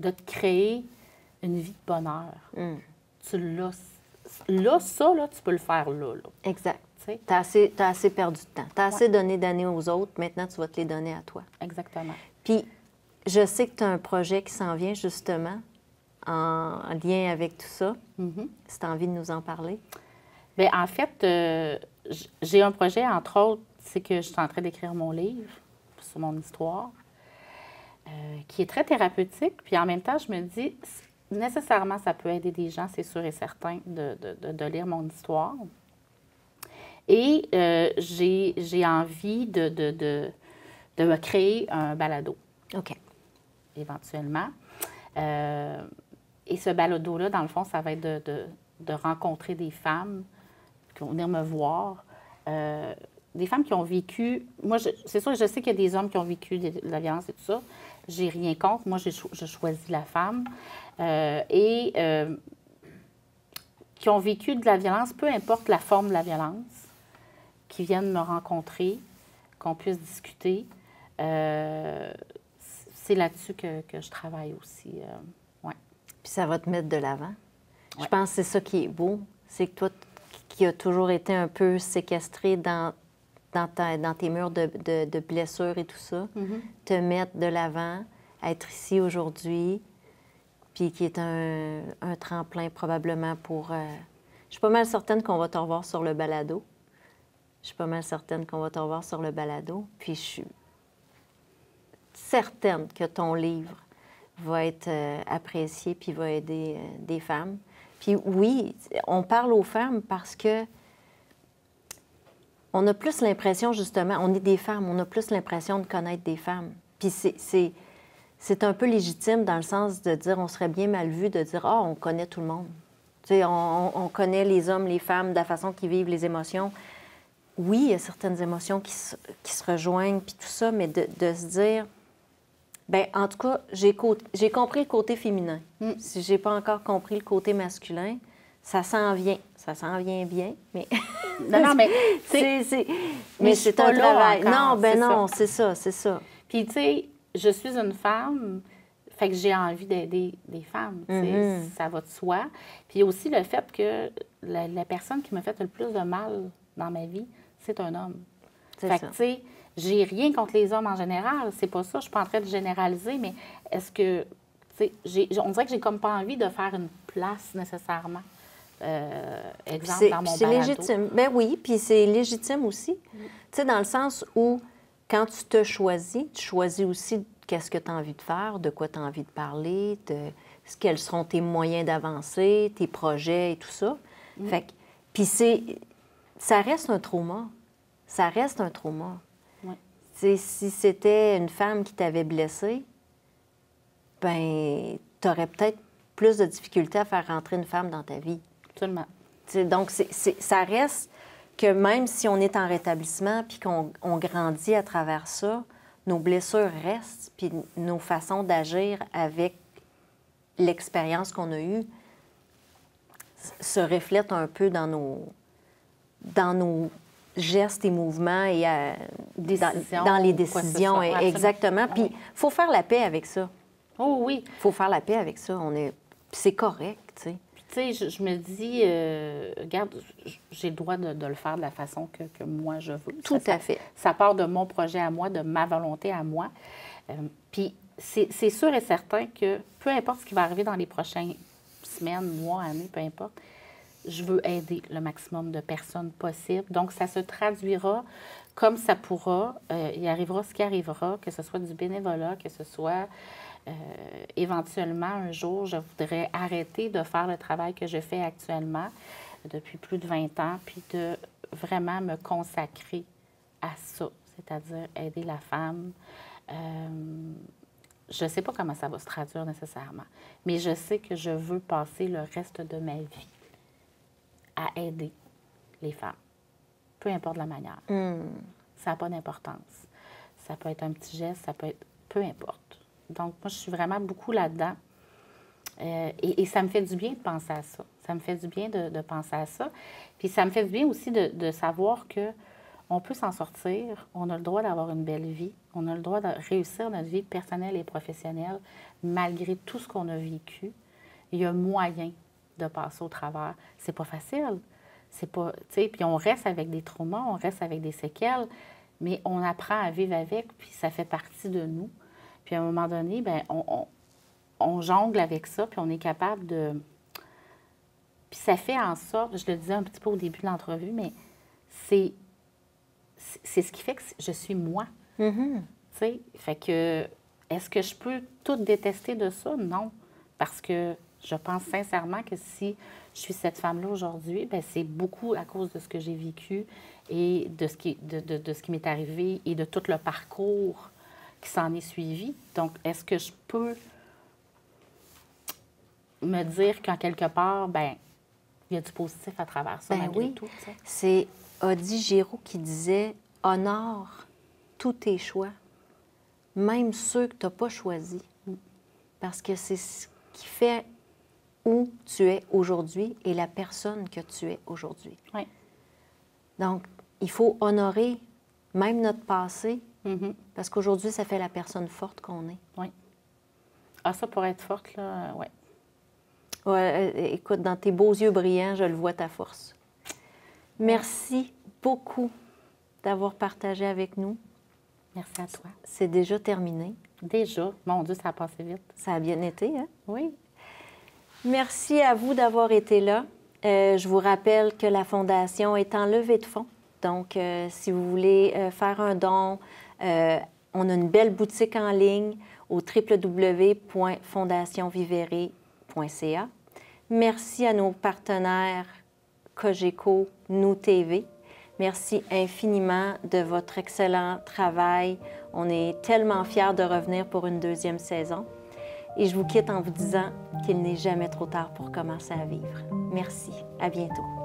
te créer une vie de bonheur. Tu l'as. Là, ça, là, tu peux le faire là. Exact. Tu as assez perdu de temps. Tu as assez donné d'années aux autres. Maintenant, tu vas te les donner à toi. Exactement. Puis, je sais que tu as un projet qui s'en vient, justement, en lien avec tout ça. Si tu as envie de nous en parler. Bien, en fait, j'ai un projet, entre autres, c'est que je suis en train d'écrire mon livre sur mon histoire, qui est très thérapeutique. Puis en même temps, je me dis, nécessairement, ça peut aider des gens, c'est sûr et certain, de lire mon histoire. Et j'ai envie de me créer un balado. OK. Éventuellement. Et ce balado-là, dans le fond, ça va être de rencontrer des femmes qui vont venir me voir. Des femmes qui ont vécu... Moi, c'est sûr, je sais qu'il y a des hommes qui ont vécu de la violence et tout ça. J'ai rien contre. Moi, je choisis la femme. Qui ont vécu de la violence, peu importe la forme de la violence, qui viennent me rencontrer, qu'on puisse discuter. C'est là-dessus que je travaille aussi. Ouais. Puis ça va te mettre de l'avant. Ouais. Je pense que c'est ça qui est beau. C'est que toi, qui as toujours été un peu séquestré dans tes murs de blessures et tout ça, te mettre de l'avant, être ici aujourd'hui, puis qui est un tremplin probablement pour... je suis pas mal certaine qu'on va te revoir sur le balado. Je suis pas mal certaine qu'on va te revoir sur le balado. Puis je suis certaine que ton livre va être apprécié puis va aider des femmes. Puis oui, on parle aux femmes parce que on a plus l'impression, justement, on est des femmes, on a plus l'impression de connaître des femmes. Puis c'est un peu légitime dans le sens de dire, on serait bien mal vu de dire « Ah, on connaît tout le monde. » Tu sais, on connaît les hommes, les femmes, de la façon qu'ils vivent les émotions. Oui, il y a certaines émotions qui se rejoignent, puis tout ça, mais de se dire... Bien, en tout cas, j'ai compris le côté féminin. Si j'ai pas encore compris le côté masculin, ça s'en vient. Ça s'en vient bien, mais... Non, mais... mais c'est un travail. Encore, non, ben non, c'est ça. Puis, tu sais, je suis une femme, fait que j'ai envie d'aider des femmes, tu sais, ça va de soi. Puis aussi le fait que la personne qui m'a fait le plus de mal dans ma vie, c'est un homme. Fait que, tu sais, j'ai rien contre les hommes en général, c'est pas ça, je suis pas en train de généraliser, mais est-ce que, tu sais, on dirait que j'ai comme pas envie de faire une place nécessairement. Exemple, dans mon balado. C'est légitime. Ben oui, puis c'est légitime aussi. Tu sais, dans le sens où, quand tu choisis aussi qu'est-ce que tu as envie de faire, de quoi tu as envie de parler, quels seront tes moyens d'avancer, tes projets et tout ça. Fait que, puis ça reste un trauma. Ça reste un trauma. Ouais. Si c'était une femme qui t'avait blessée, ben tu aurais peut-être plus de difficultés à faire rentrer une femme dans ta vie. Absolument. Donc, ça reste que même si on est en rétablissement puis qu'on grandit à travers ça, nos blessures restent, puis nos façons d'agir avec l'expérience qu'on a eue se reflètent un peu dans nos gestes et mouvements et dans les décisions. Exactement. Puis, il faut faire la paix avec ça. Oh oui. Il faut faire la paix avec ça. C'est correct, tu sais. Tu sais, je me dis, regarde, j'ai le droit de le faire de la façon que moi je veux. Tout à fait. Ça part de mon projet à moi, de ma volonté à moi. Puis c'est sûr et certain que peu importe ce qui va arriver dans les prochaines semaines, mois, années, peu importe, je veux aider le maximum de personnes possible. Donc, ça se traduira comme ça pourra. Il arrivera ce qui arrivera, que ce soit du bénévolat, que ce soit... éventuellement, un jour, je voudrais arrêter de faire le travail que je fais actuellement depuis plus de 20 ans, puis de vraiment me consacrer à ça, c'est-à-dire aider la femme. Je ne sais pas comment ça va se traduire nécessairement, mais je sais que je veux passer le reste de ma vie à aider les femmes, peu importe la manière. Ça n'a pas d'importance. Ça peut être un petit geste, ça peut être... peu importe. Donc, moi, je suis vraiment beaucoup là-dedans. Et ça me fait du bien de penser à ça. Ça me fait du bien de penser à ça. Puis ça me fait du bien aussi de savoir qu'on peut s'en sortir. On a le droit d'avoir une belle vie. On a le droit de réussir notre vie personnelle et professionnelle malgré tout ce qu'on a vécu. il y a moyen de passer au travers. C'est pas facile. C'est pas, tu sais, puis on reste avec des traumas, on reste avec des séquelles, mais on apprend à vivre avec, puis ça fait partie de nous. Puis à un moment donné, bien, on jongle avec ça, puis on est capable de... Puis ça fait en sorte, je le disais un petit peu au début de l'entrevue, mais c'est ce qui fait que je suis moi. Tu sais, fait que, est-ce que je peux tout détester de ça? Non. Parce que je pense sincèrement que si je suis cette femme-là aujourd'hui, bien, c'est beaucoup à cause de ce que j'ai vécu et de ce qui m'est arrivé et de tout le parcours qui s'en est suivi. Donc, est-ce que je peux me dire qu'en quelque part, bien, il y a du positif à travers ça, malgré tout? T'sais? C'est Adi Giroux qui disait « Honore tous tes choix, même ceux que tu n'as pas choisis. » Parce que c'est ce qui fait où tu es aujourd'hui et la personne que tu es aujourd'hui. Oui. Donc, il faut honorer même notre passé, parce qu'aujourd'hui, ça fait la personne forte qu'on est. Oui. Ah, ça, pour être forte, là, oui. Ouais, écoute, dans tes beaux yeux brillants, je le vois, ta force. Merci beaucoup d'avoir partagé avec nous. Merci à toi. C'est déjà terminé. Déjà? Mon Dieu, ça a passé vite. Ça a bien été, hein? Oui. Merci à vous d'avoir été là. Je vous rappelle que la Fondation est en levée de fonds. Donc, si vous voulez faire un don, on a une belle boutique en ligne au www.fondationvivere.ca. Merci à nos partenaires Cogeco, Nous TV. Merci infiniment de votre excellent travail. On est tellement fiers de revenir pour une deuxième saison. Et je vous quitte en vous disant qu'il n'est jamais trop tard pour commencer à vivre. Merci. À bientôt.